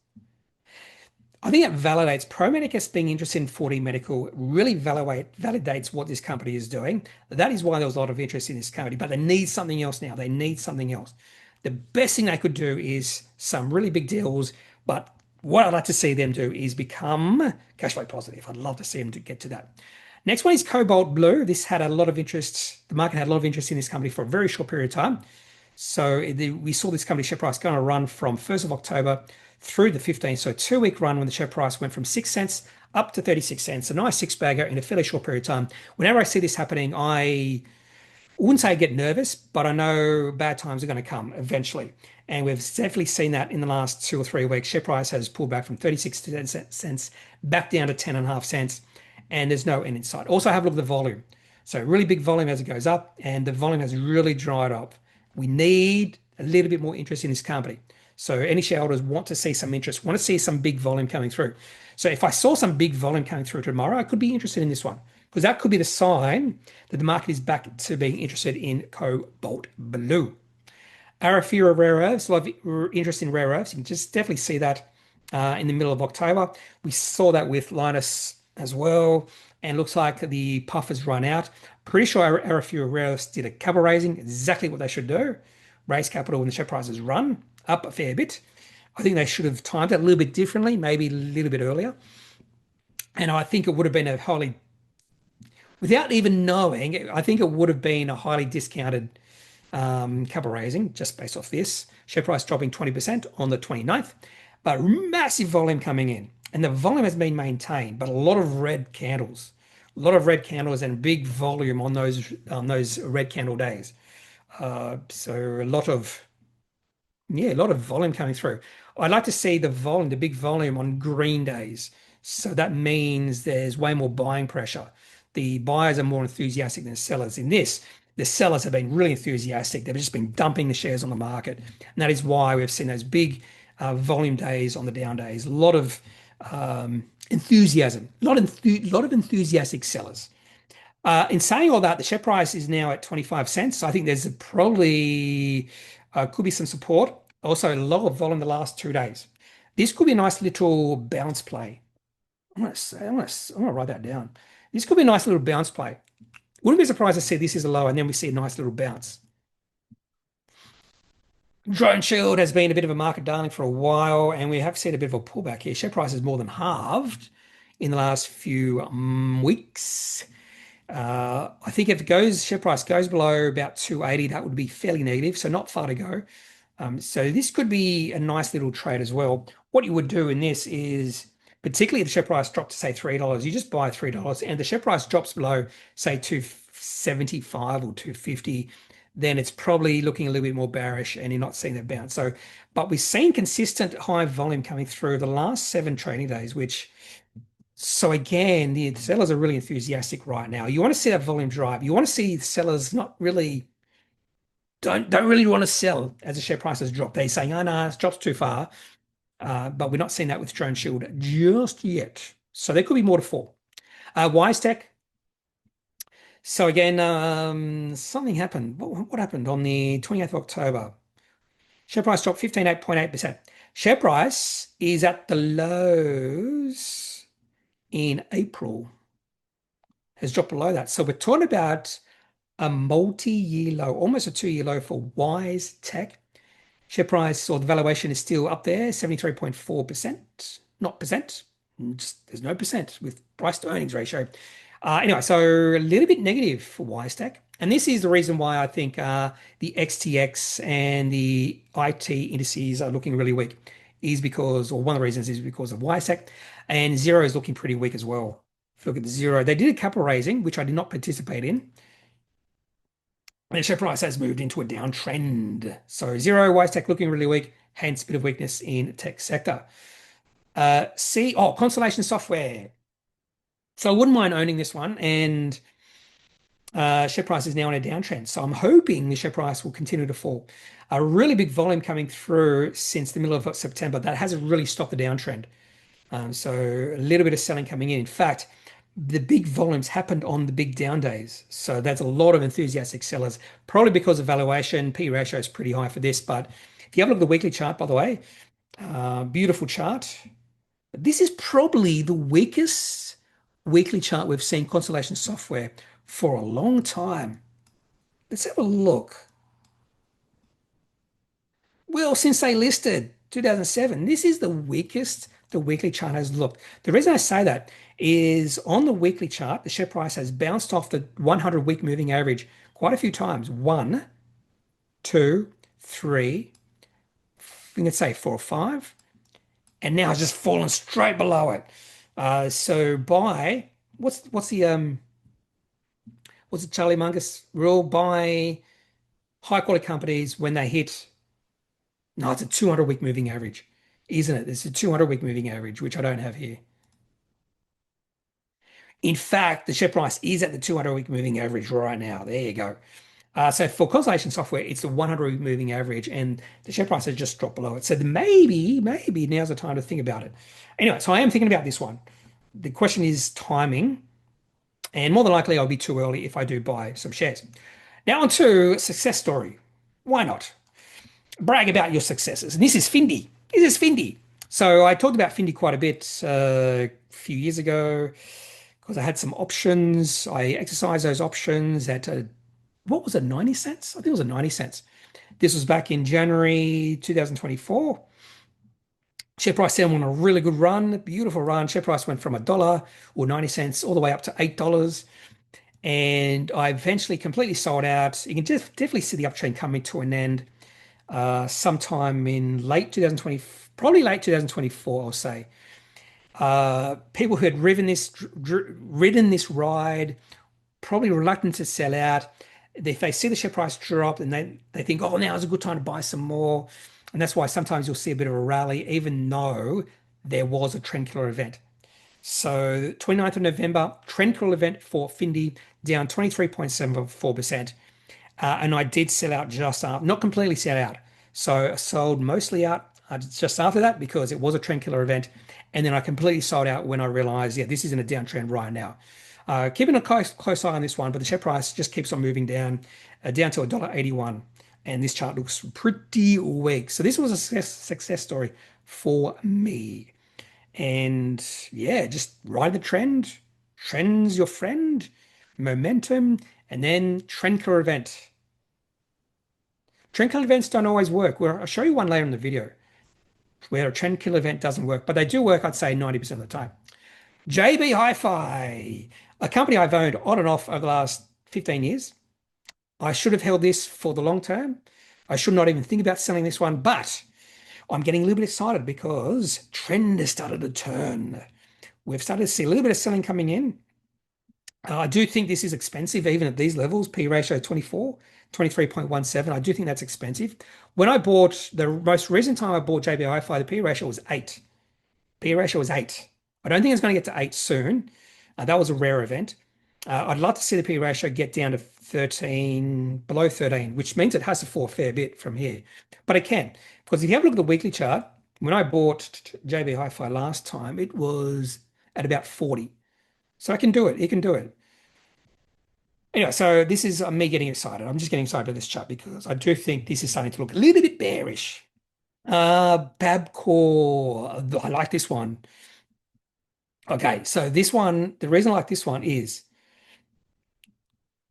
Speaker 1: I think it validates Pro Medicus being interested in 4D Medical really validates what this company is doing. That is why there was a lot of interest in this company, but they need something else now. They need something else. The best thing they could do is some really big deals, but what I'd like to see them do is become cash flow positive. I'd love to see them to get to that. Next one is Cobalt Blue. This had a lot of interest. The market had a lot of interest in this company for a very short period of time. So we saw this company share price going to run from 1st of October through the 15th. So a 2-week run when the share price went from 6 cents up to 36 cents, a nice six bagger in a fairly short period of time. Whenever I see this happening, I wouldn't say I get nervous, but I know bad times are going to come eventually. And we've definitely seen that in the last 2 or 3 weeks. Share price has pulled back from 36 cents back down to 10.5 cents, and there's no end in sight. Also, have a look at the volume. So really big volume as it goes up, and the volume has really dried up. We need a little bit more interest in this company. So any shareholders want to see some interest, want to see some big volume coming through. So if I saw some big volume coming through tomorrow, I could be interested in this one because that could be the sign that the market is back to being interested in Cobalt Blue. Arafura Rare Earths, a lot of interest in rare earths. You can just definitely see that in the middle of October. We saw that with Linus as well, and looks like the puff has run out. Pretty sure Arafura Rare Earths did a capital raising, exactly what they should do. Raise capital when the share price has run up a fair bit. I think they should have timed it a little bit differently, maybe a little bit earlier. And I think it would have been a highly, without even knowing, I think it would have been a highly discounted capital raising just based off this. Share price dropping 20% on the 29th, but massive volume coming in. And the volume has been maintained, but a lot of red candles. A lot of red candles and big volume on those red candle days. So a lot of volume coming through. I'd like to see the volume, the big volume on green days. So that means there's way more buying pressure. The buyers are more enthusiastic than sellers. In this, the sellers have been really enthusiastic. They've just been dumping the shares on the market. And that is why we've seen those big volume days on the down days. A lot of enthusiasm, lot of enthusiastic sellers. In saying all that, the share price is now at 25 cents. So I think there's probably could be some support. Also, a lot of volume the last 2 days. This could be a nice little bounce play. I'm gonna write that down. This could be a nice little bounce play. Wouldn't be surprised to see this is a low and then we see a nice little bounce. Drone Shield has been a bit of a market darling for a while, and we have seen a bit of a pullback here. Share price has more than halved in the last few weeks. I think if share price goes below about 280, that would be fairly negative, so not far to go. So this could be a nice little trade as well. What you would do in this is, particularly if the share price dropped to say $3, you just buy $3, and the share price drops below say 275 or 250, then it's probably looking a little bit more bearish and you're not seeing that bounce. So, but we've seen consistent high volume coming through the last 7 trading days, so again, the sellers are really enthusiastic right now. You want to see that volume drive. You want to see the sellers not really don't really want to sell as the share price has dropped. They're saying, oh no, it drops too far. But we're not seeing that with Drone Shield just yet. So there could be more to fall. Wisetech. So again, something happened. What happened on the 28th of October? Share price dropped 15.8%. Share price is at the lows in April, has dropped below that. So we're talking about a multi-year low, almost a 2-year low for Wisetech. Share price or the valuation is still up there, 73.4%, not percent. Just there's no percent with price to earnings ratio. Anyway, so a little bit negative for Wisetech. And this is the reason why I think the XTX and the IT indices are looking really weak, is because, or one of the reasons is because of Wisetech, and Zero is looking pretty weak as well. If you look at the Zero, they did a capital raising, which I did not participate in. And the share price has moved into a downtrend. So Zero, Wisetech looking really weak, hence a bit of weakness in tech sector. Constellation Software. So I wouldn't mind owning this one, and share price is now on a downtrend. So I'm hoping the share price will continue to fall. A really big volume coming through since the middle of September. That hasn't really stopped the downtrend. So a little bit of selling coming in. In fact, the big volumes happened on the big down days. So that's a lot of enthusiastic sellers, probably because of valuation. P ratio is pretty high for this. But if you have a look at the weekly chart, by the way, beautiful chart. This is probably the weakest weekly chart we've seen Constellation Software for a long time. Let's have a look. Well, since they listed 2007, this is the weakest the weekly chart has looked. The reason I say that is on the weekly chart, the share price has bounced off the 100-week moving average quite a few times. One, two, three, we can say 4 or 5, and now it's just fallen straight below it. So buy, what's the Charlie Mungus rule? Buy high quality companies when they hit. No, it's a 200-week moving average, isn't it? It's a 200-week moving average, which I don't have here. In fact, the share price is at the 200-week moving average right now. There you go. So for Constellation Software, it's the 100-week moving average, and the share price has just dropped below it. So maybe now's the time to think about it. Anyway, so I am thinking about this one. The question is timing, and more than likely I'll be too early if I do buy some shares. Now on to success story. Why not? Brag about your successes. And this is Findi. This is Findi. So I talked about Findi quite a bit a few years ago because I had some options. I exercised those options at what was it, 90 cents? I think it was at 90 cents. This was back in January 2024. Share price then went on a really good run, beautiful run. Share price went from $1 or 90 cents all the way up to $8. And I eventually completely sold out. You can just definitely see the uptrend coming to an end sometime in late 2020, probably late 2024, I'll say. People who had ridden this ride, probably reluctant to sell out. If they see the share price drop and they think, oh, now is a good time to buy some more. And that's why sometimes you'll see a bit of a rally, even though there was a trend killer event. So 29th of November, trend killer event for Findi, down 23.74%. And I did sell out just after, not completely sell out. So I sold mostly out just after that because it was a trend killer event. And then I completely sold out when I realized, yeah, this is in a downtrend right now. Keeping a close eye on this one, but the share price just keeps on moving down, down to $1.81. And this chart looks pretty weak. So this was a success story for me. And yeah, just ride the trend. Trend's your friend. Momentum. And then trend killer event. Trend killer events don't always work. Well, I'll show you one later in the video where a trend killer event doesn't work, but they do work, I'd say 90% of the time. JB Hi-Fi, a company I've owned on and off over the last 15 years. I should have held this for the long term. I should not even think about selling this one, but I'm getting a little bit excited because trend has started to turn. We've started to see a little bit of selling coming in. I do think this is expensive, even at these levels. P ratio 24, 23.17. I do think that's expensive. When I bought, the most recent time I bought JB Hi-Fi, the P ratio was 8. P ratio was 8. I don't think it's going to get to 8 soon. That was a rare event. I'd love to see the P ratio get down to 13, below 13, which means it has to fall a fair bit from here. But it can, because if you have a look at the weekly chart, when I bought JB Hi-Fi last time, it was at about 40. So I can do it. It can do it. Anyway, so this is me getting excited. I'm just getting excited about this chart because I do think this is starting to look a little bit bearish. Bapcor, I like this one. Okay, so this one, the reason I like this one is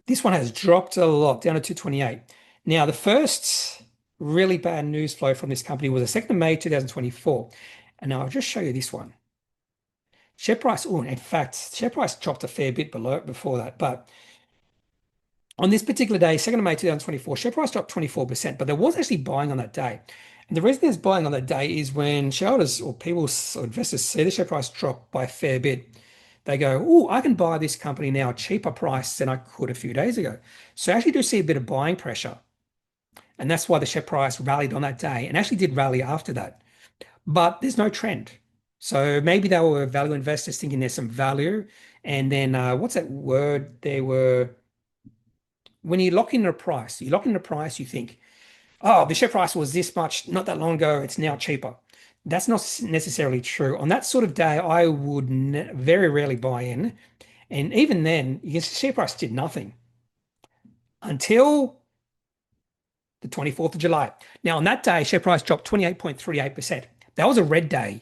Speaker 1: this one has dropped a lot down to 228. Now, the first really bad news flow from this company was the 2nd of May 2024. And now I'll just show you this one. Share price, oh, in fact, share price dropped a fair bit below before that. But on this particular day, 2nd of May 2024, share price dropped 24%, but there was actually buying on that day. And the reason there's buying on that day is when shareholders or people or investors see the share price drop by a fair bit, they go, oh, I can buy this company now at cheaper price than I could a few days ago. So I actually do see a bit of buying pressure. And that's why the share price rallied on that day and actually did rally after that. But there's no trend. So maybe they were value investors thinking there's some value. And then what's that word? They were, when you lock in a price, you think, oh, the share price was this much not that long ago, it's now cheaper. That's not necessarily true. On that sort of day, I would very rarely buy in. And even then, the share price did nothing until the 24th of July. Now, on that day, share price dropped 28.38%. That was a red day.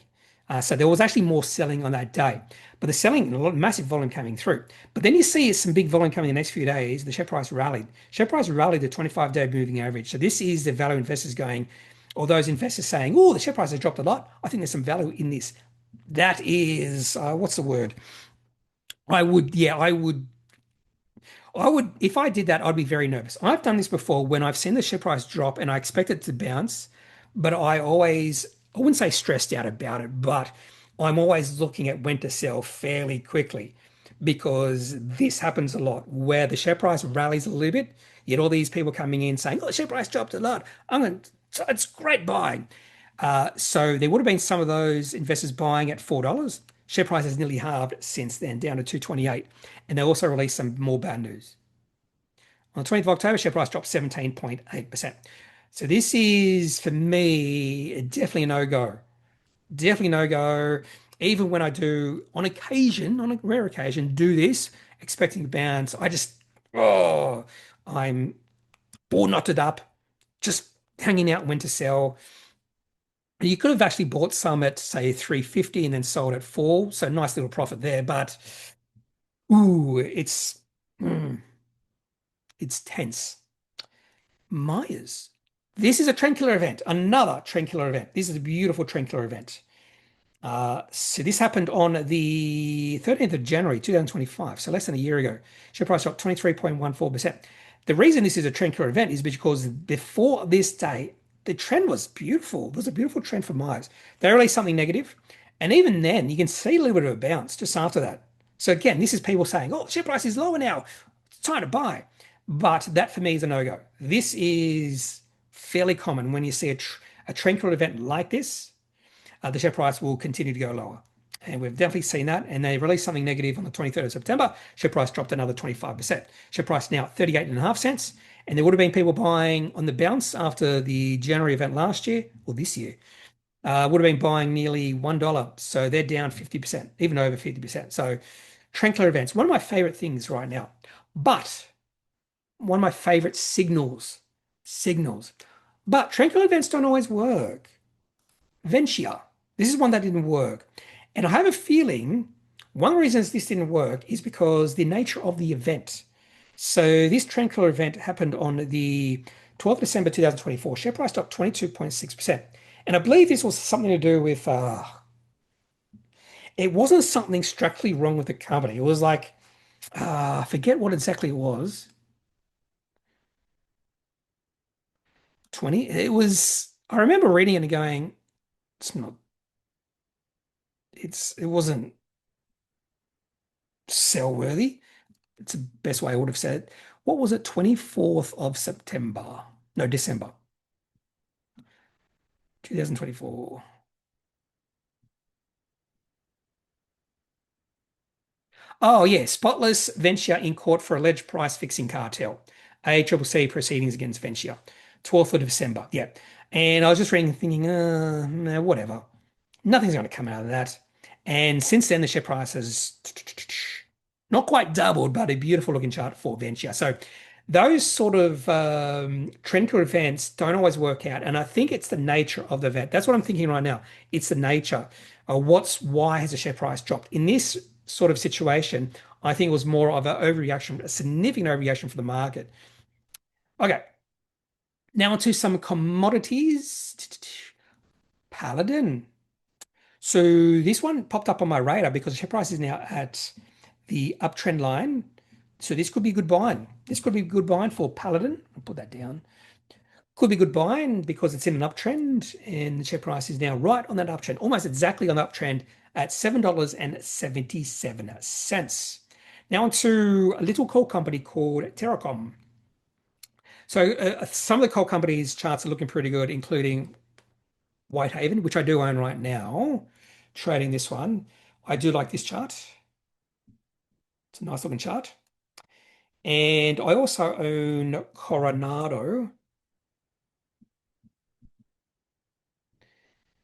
Speaker 1: So there was actually more selling on that day. But the selling, a lot, massive volume coming through. But then you see some big volume coming in the next few days. The share price rallied. Share price rallied the 25-day moving average. So this is the value investors going, or those investors saying, oh, the share price has dropped a lot. I think there's some value in this. That is, what's the word? I would, if I did that, I'd be very nervous. I've done this before when I've seen the share price drop and I expect it to bounce, but I wouldn't say stressed out about it, but I'm always looking at when to sell fairly quickly because this happens a lot where the share price rallies a little bit. You get all these people coming in saying, oh, the share price dropped a lot. It's great buying. So there would have been some of those investors buying at $4. Share price has nearly halved since then, down to 228. And they also released some more bad news. On the 20th of October, share price dropped 17.8%. So this is, for me, definitely a no-go. Definitely no-go. Even when I do, on occasion, on a rare occasion, do this, expecting to bounce, I'm all knotted up, just hanging out when to sell. You could have actually bought some at, say, 350 and then sold at 4. So nice little profit there. But, ooh, mm, it's tense. Myers. This is a trend killer event, another trend killer event. This is a beautiful trend killer event. So this happened on the 13th of January, 2025, so less than a year ago. Share price dropped 23.14%. The reason this is a trend killer event is because before this day, the trend was beautiful. There was a beautiful trend for Myers. They released something negative, and even then, you can see a little bit of a bounce just after that. So again, this is people saying, oh, share price is lower now. It's time to buy. But that for me is a no-go. This is fairly common when you see a trend killer event like this. The share price will continue to go lower. And we've definitely seen that. And they released something negative on the 23rd of September. Share price dropped another 25%. Share price now 38.5 cents. And there would have been people buying on the bounce after the January event last year, or this year, would have been buying nearly $1. So they're down 50%, even over 50%. So trend killer events, one of my favorite things right now. But one of my favorite signals. But trend killer events don't always work. Ventia. This is one that didn't work. And I have a feeling one of the reasons this didn't work is because the nature of the event. So this trend killer event happened on the 12th of December 2024. Share price dropped 22.6%. And I believe this was something to do with, it wasn't something structurally wrong with the company. It was like, I forget what exactly it was. 20. I remember reading it and going, it's not, it wasn't sell worthy. It's the best way I would have said it. What was it? 24th of September. No, December 2024. Oh, yeah. Spotless Ventia in court for alleged price fixing cartel. ACCC proceedings against Ventia. 12th of December. Yeah. And I was just reading thinking, no, whatever. Nothing's going to come out of that. And since then, the share price has Not quite doubled, but a beautiful looking chart for Ventia. So those sort of trend events don't always work out. And I think it's the nature of the event. That's what I'm thinking right now. It's the nature. Why has the share price dropped? In this sort of situation, I think it was more of an overreaction, a significant overreaction for the market. Okay, now to some commodities. Paladin. So this one popped up on my radar because the share price is now at the uptrend line. So this could be a good buying. This could be a good buying for Paladin. I'll put that down. Could be good buying because it's in an uptrend and the share price is now right on that uptrend, almost exactly on the uptrend at $7.77. Now onto a little coal company called Terracom. So some of the coal companies' charts are looking pretty good, including Whitehaven, which I do own right now, trading this one. I do like this chart. It's a nice looking chart. And I also own Coronado.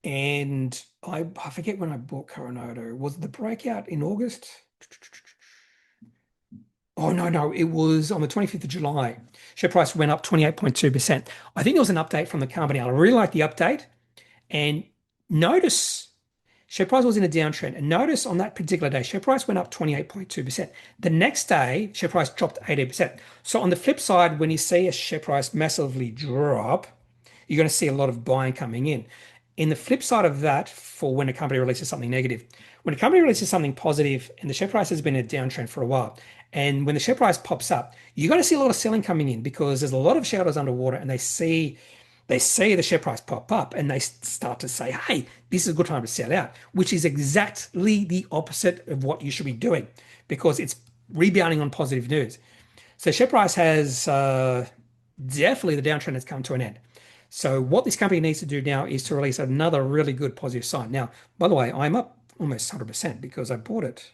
Speaker 1: And I forget when I bought Coronado. Was it the breakout in August? Oh, no, no. It was on the 25th of July. Share price went up 28.2%. I think there was an update from the company. I really like the update. And notice share price was in a downtrend. And notice on that particular day, share price went up 28.2%. The next day, share price dropped 18%. So on the flip side, when you see a share price massively drop, you're going to see a lot of buying coming in. In the flip side of that, for when a company releases something negative, when a company releases something positive and the share price has been in a downtrend for a while, and when the share price pops up, you're going to see a lot of selling coming in because there's a lot of shareholders underwater and they see the share price pop up and they start to say, hey, this is a good time to sell out, which is exactly the opposite of what you should be doing because it's rebounding on positive news. So share price has definitely the downtrend has come to an end. So what this company needs to do now is to release another really good positive sign. Now, by the way, I'm up almost 100% because I bought it.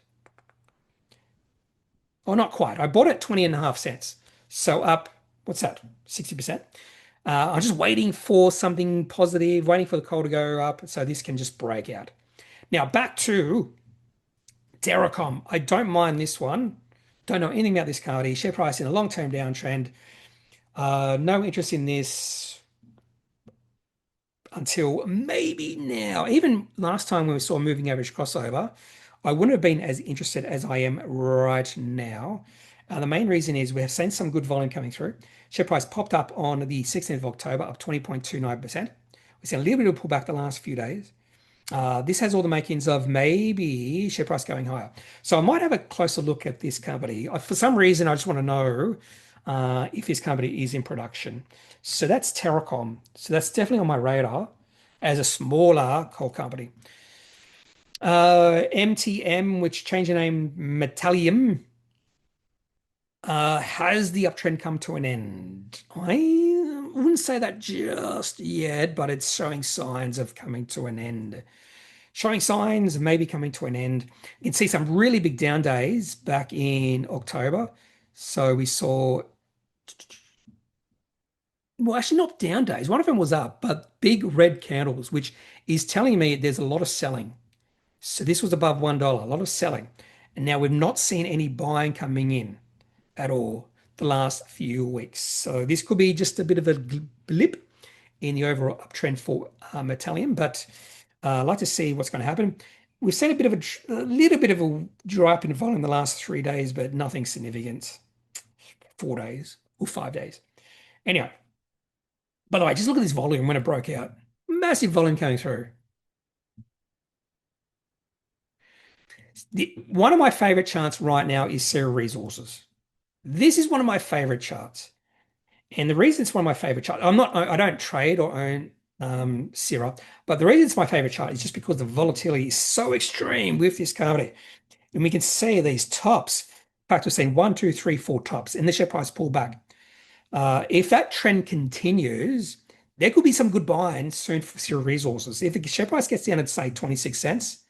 Speaker 1: Oh, not quite. I bought it 20 and a half cents. So up, what's that? 60%. I'm just waiting for something positive, waiting for the call to go up so this can just break out. Now back to Terracom. I don't mind this one. Don't know anything about this company. Share price in a long-term downtrend. No interest in this until maybe now. Even last time when we saw a moving average crossover, I wouldn't have been as interested as I am right now. The main reason is we have seen some good volume coming through. Share price popped up on the 16th of October, up 20.29%. We've seen a little bit of pullback the last few days. This has all the makings of maybe share price going higher. So I might have a closer look at this company. For some reason, I just want to know if this company is in production. So that's Terracom. So that's definitely on my radar as a smaller coal company. MTM, which changed the name Metallium, has the uptrend come to an end? I wouldn't say that just yet, but it's showing signs of coming to an end. Showing signs of maybe coming to an end. You can see some really big down days back in October. So we saw, well, actually not down days. One of them was up, but big red candles, which is telling me there's a lot of selling. So this was above $1, a lot of selling. And now we've not seen any buying coming in at all the last few weeks. So this could be just a bit of a blip in the overall uptrend for Metallium, but I'd like to see what's going to happen. We've seen a little bit of a dry up in volume the last 3 days, but nothing significant. 4 days or 5 days. Anyway, by the way, just look at this volume when it broke out. Massive volume coming through. One of my favorite charts right now is Sierra Resources. This is one of my favorite charts. And the reason it's one of my favorite charts, I don't trade or own Sierra, but the reason it's my favorite chart is just because the volatility is so extreme with this company. And we can see these tops. In fact, we're seeing 1, 2, 3, 4 tops, and the share price pull back. If that trend continues, there could be some good buying soon for Sierra Resources. If the share price gets down at, say, 26 cents,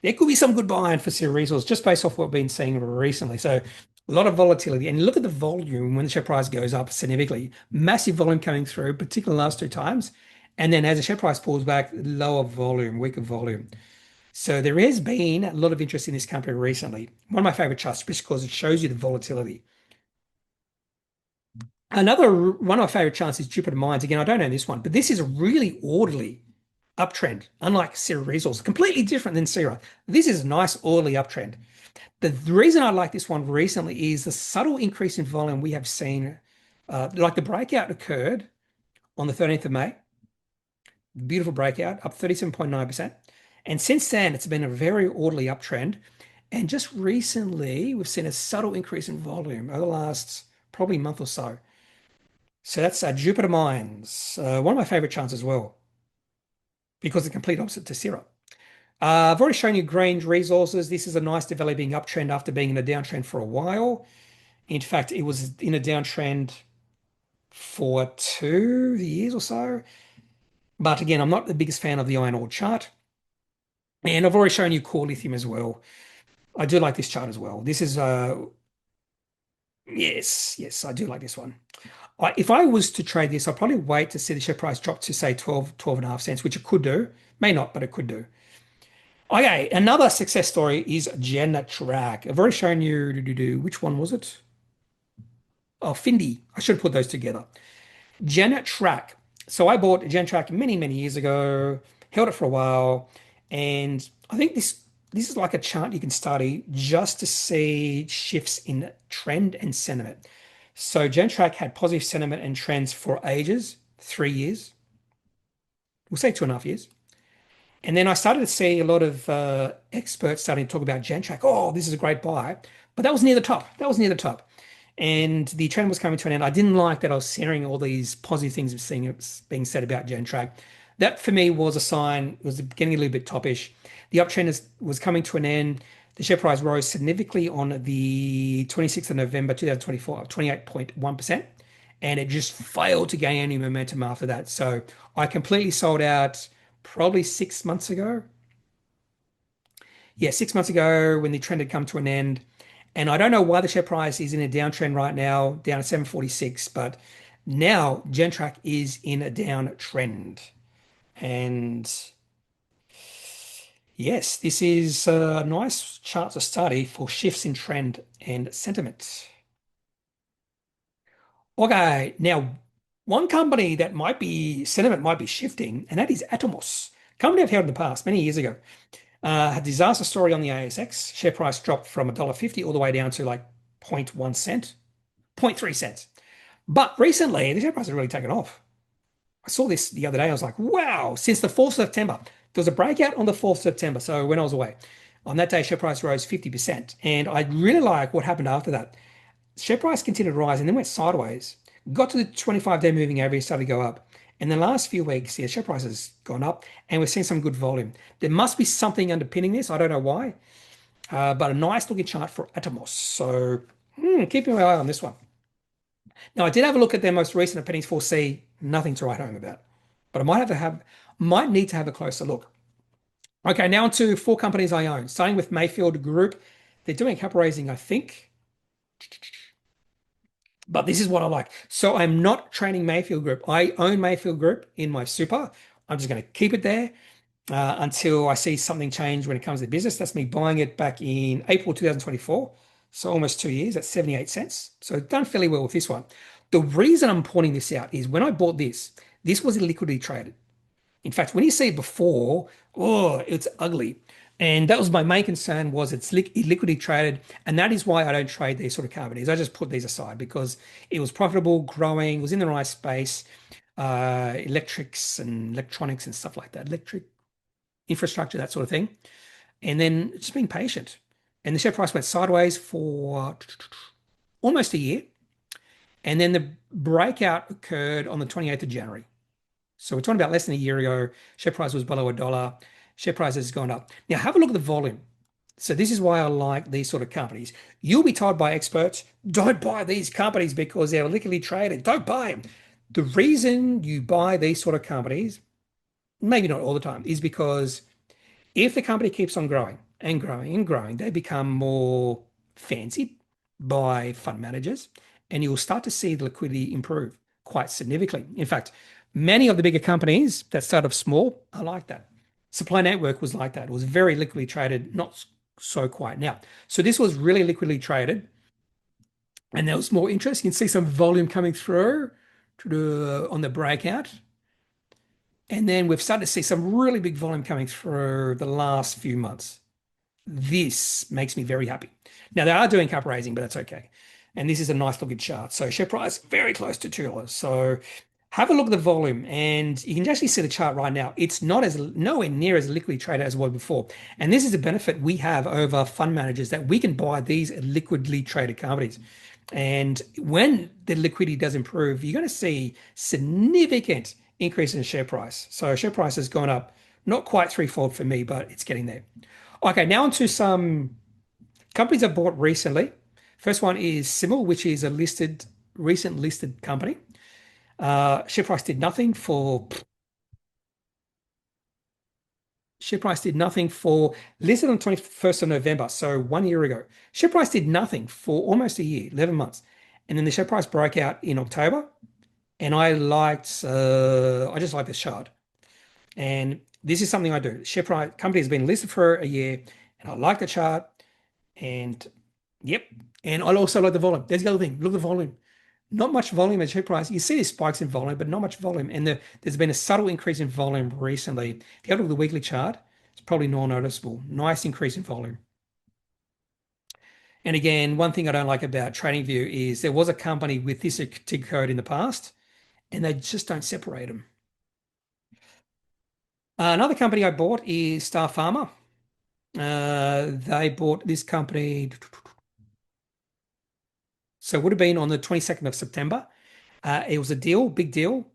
Speaker 1: there could be some good buying for Sierra Resources just based off what we've been seeing recently. So a lot of volatility. And look at the volume when the share price goes up significantly. Massive volume coming through, particularly the last 2 times. And then as the share price pulls back, lower volume, weaker volume. So there has been a lot of interest in this company recently. One of my favorite charts, just because it shows you the volatility. Another one of my favorite charts is Jupiter Mines. Again, I don't own this one, but this is a really orderly uptrend, unlike Sierra Resources, completely different than Sierra. This is a nice orderly uptrend. The reason I like this one recently is the subtle increase in volume we have seen. Like the breakout occurred on the 13th of May, beautiful breakout, up 37.9%. And since then, it's been a very orderly uptrend. And just recently, we've seen a subtle increase in volume over the last probably month or so. So that's Jupiter Mines, one of my favorite charts as well, because the complete opposite to Syrah. I've already shown you Green Resources. This is a nice developing uptrend after being in a downtrend for a while. In fact, it was in a downtrend for 2 years or so. But again, I'm not the biggest fan of the iron ore chart. And I've already shown you core lithium as well. I do like this chart as well. This is, yes, I do like this one. If I was to trade this, I'd probably wait to see the share price drop to say 12 and a half cents, which it could do. May not, but it could do. Okay, another success story is Gentrack. I've already shown you, which one was it? Oh, Findi. I should have put those together. Gentrack. So I bought Gentrack many, many years ago, held it for a while, and I think this is like a chart you can study just to see shifts in trend and sentiment. So Gentrack had positive sentiment and trends for ages, 3 years. We'll say 2.5 years. And then I started to see a lot of experts starting to talk about Gentrack. Oh, this is a great buy. But that was near the top. That was near the top. And the trend was coming to an end. I didn't like that I was hearing all these positive things being said about Gentrack. That for me was a sign, it was getting a little bit toppish. The uptrend was coming to an end. The share price rose significantly on the 26th of November 2024, 28.1%. And it just failed to gain any momentum after that. So I completely sold out probably 6 months ago. Yeah, 6 months ago when the trend had come to an end. And I don't know why the share price is in a downtrend right now, down at 746, but now Gentrack is in a downtrend. And yes, this is a nice chart to study for shifts in trend and sentiment. Okay, now one company that sentiment might be shifting, and that is Atomos. Company I've held in the past, many years ago. A disaster story on the ASX. Share price dropped from $1.50 all the way down to like 0.1 cent, zero point 0.3 cents. But recently, the share price has really taken off. I saw this the other day. I was like, wow, since the 4th of September, there was a breakout on the 4th of September. So when I was away, on that day, share price rose 50%. And I really like what happened after that. Share price continued to rise and then went sideways, got to the 25-day moving average, started to go up. In the last few weeks, the share price has gone up and we're seeing some good volume. There must be something underpinning this. I don't know why, but a nice looking chart for Atomos. So keeping my eye on this one. Now, I did have a look at their most recent Pennies 4C, nothing to write home about, but I might need to have a closer look. Okay, now on to 4 companies I own, starting with Mayfield Group. They're doing capital raising, I think. But this is what I like. So I'm not trading Mayfield Group. I own Mayfield Group in my super. I'm just going to keep it there until I see something change when it comes to business. That's me buying it back in April 2024. So almost 2 years. That's 78 cents. So done fairly well with this one. The reason I'm pointing this out is when I bought this was illiquidity traded. In fact, when you see it before, oh, it's ugly. And that was my main concern was it's illiquidity traded. And that is why I don't trade these sort of companies. I just put these aside because it was profitable, growing, was in the right space, electrics and electronics and stuff like that, electric infrastructure, that sort of thing. And then just being patient. And the share price went sideways for almost a year. And then the breakout occurred on the 28th of January. So we're talking about less than a year ago. Share price was below $1. Share price has gone up. Now have a look at the volume. So this is why I like these sort of companies. You'll be told by experts, don't buy these companies because they're liquidly traded. Don't buy them. The reason you buy these sort of companies, maybe not all the time, is because if the company keeps on growing and growing and growing, they become more fancied by fund managers, and you'll start to see the liquidity improve quite significantly. In fact, many of the bigger companies that start off small are like that. Supply network was like that. It was very liquidly traded, not so quiet now. So this was really liquidly traded, and there was more interest. You can see some volume coming through on the breakout. And then we've started to see some really big volume coming through the last few months. This makes me very happy. Now they are doing cap raising, but that's okay. And this is a nice looking chart. So share price very close to $2. So have a look at the volume, and you can actually see the chart right now. It's not as nowhere near as liquidly traded as it was before. And this is a benefit we have over fund managers, that we can buy these liquidly traded companies. And when the liquidity does improve, you're going to see significant increase in share price. So share price has gone up, not quite threefold for me, but it's getting there. Okay, now onto some companies I bought recently. First one is Simmel, which is a recent listed company. Share price did nothing for listed on 21st of November, so 1 year ago. Share price did nothing for almost a year, 11 months. And then the share price broke out in October. And I just like this chart. And this is something I do. Share price company has been listed for a year, and I like the chart. And yep. And I also like the volume. There's the other thing. Look at the volume. Not much volume at share price. You see these spikes in volume, but not much volume. And there's been a subtle increase in volume recently. If you go to the weekly chart, it's probably not noticeable. Nice increase in volume. And again, one thing I don't like about TradingView is there was a company with this ticker code in the past, and they just don't separate them. Another company I bought is Star Pharma. They bought this company, so it would have been on the 22nd of September. It was a deal, big deal.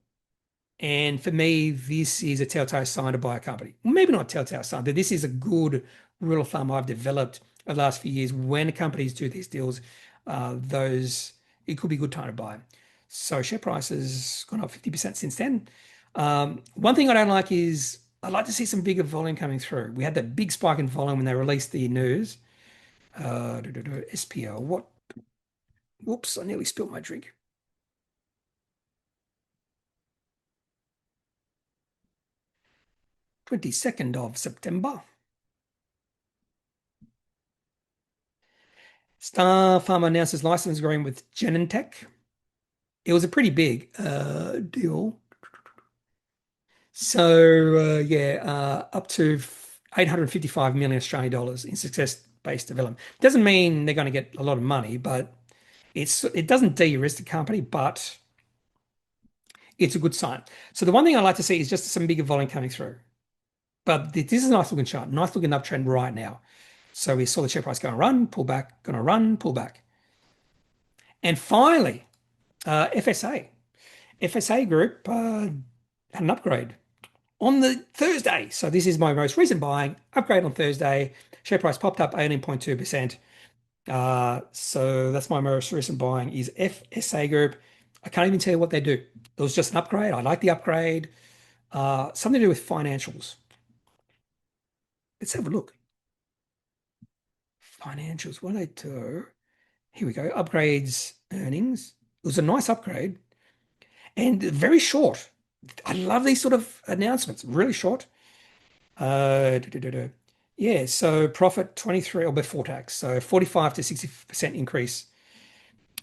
Speaker 1: And for me, this is a telltale sign to buy a company. Maybe not a telltale sign, but this is a good rule of thumb I've developed over the last few years. When companies do these deals, it could be a good time to buy. So share price has gone up 50% since then. One thing I don't like is I'd like to see some bigger volume coming through. We had that big spike in volume when they released the news. SPL, what? Whoops, I nearly spilled my drink. 22nd of September. Star Pharma announces license agreement with Genentech. It was a pretty big deal. So up to 855 million Australian dollars in success-based development. Doesn't mean they're going to get a lot of money, but it doesn't de-risk the company, but it's a good sign. So the one thing I like to see is just some bigger volume coming through. But this is a nice looking chart, nice looking uptrend right now. So we saw the share price going to run, pull back, going to run, pull back. And finally, FSA. FSA Group had an upgrade on the Thursday. So this is my most recent buying. Upgrade on Thursday. Share price popped up 18.2%. So that's my most recent buying is FSA Group. I can't even tell you what they do. It was just an upgrade. I like the upgrade. Something to do with financials. Let's have a look. Financials. What do they do? Here we go. Upgrades, earnings. It was a nice upgrade and very short. I love these sort of announcements. Really short. Yeah, so profit 23 or before tax. So 45 to 60% increase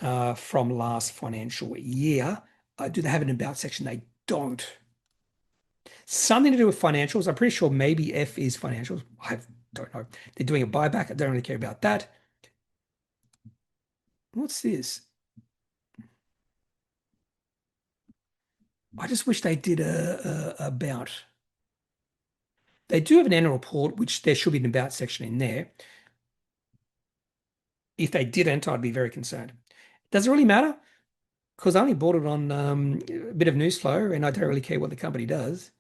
Speaker 1: from last financial year. Do they have an about section? They don't. Something to do with financials. I'm pretty sure maybe F is financials. I don't know. They're doing a buyback. I don't really care about that. What's this? I just wish they did a about. They do have an annual report, which there should be an about section in there. If they didn't, I'd be very concerned. Does it really matter? Because I only bought it on a bit of news flow, and I don't really care what the company does.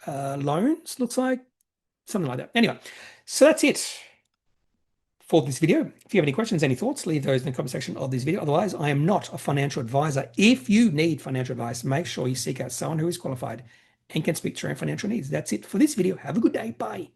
Speaker 1: Loans, looks like something like that. Anyway, so that's it for this video. If you have any questions, any thoughts, leave those in the comment section of this video. Otherwise, I am not a financial advisor. If you need financial advice, make sure you seek out someone who is qualified and can speak to your own financial needs. That's it for this video. Have a good day. Bye.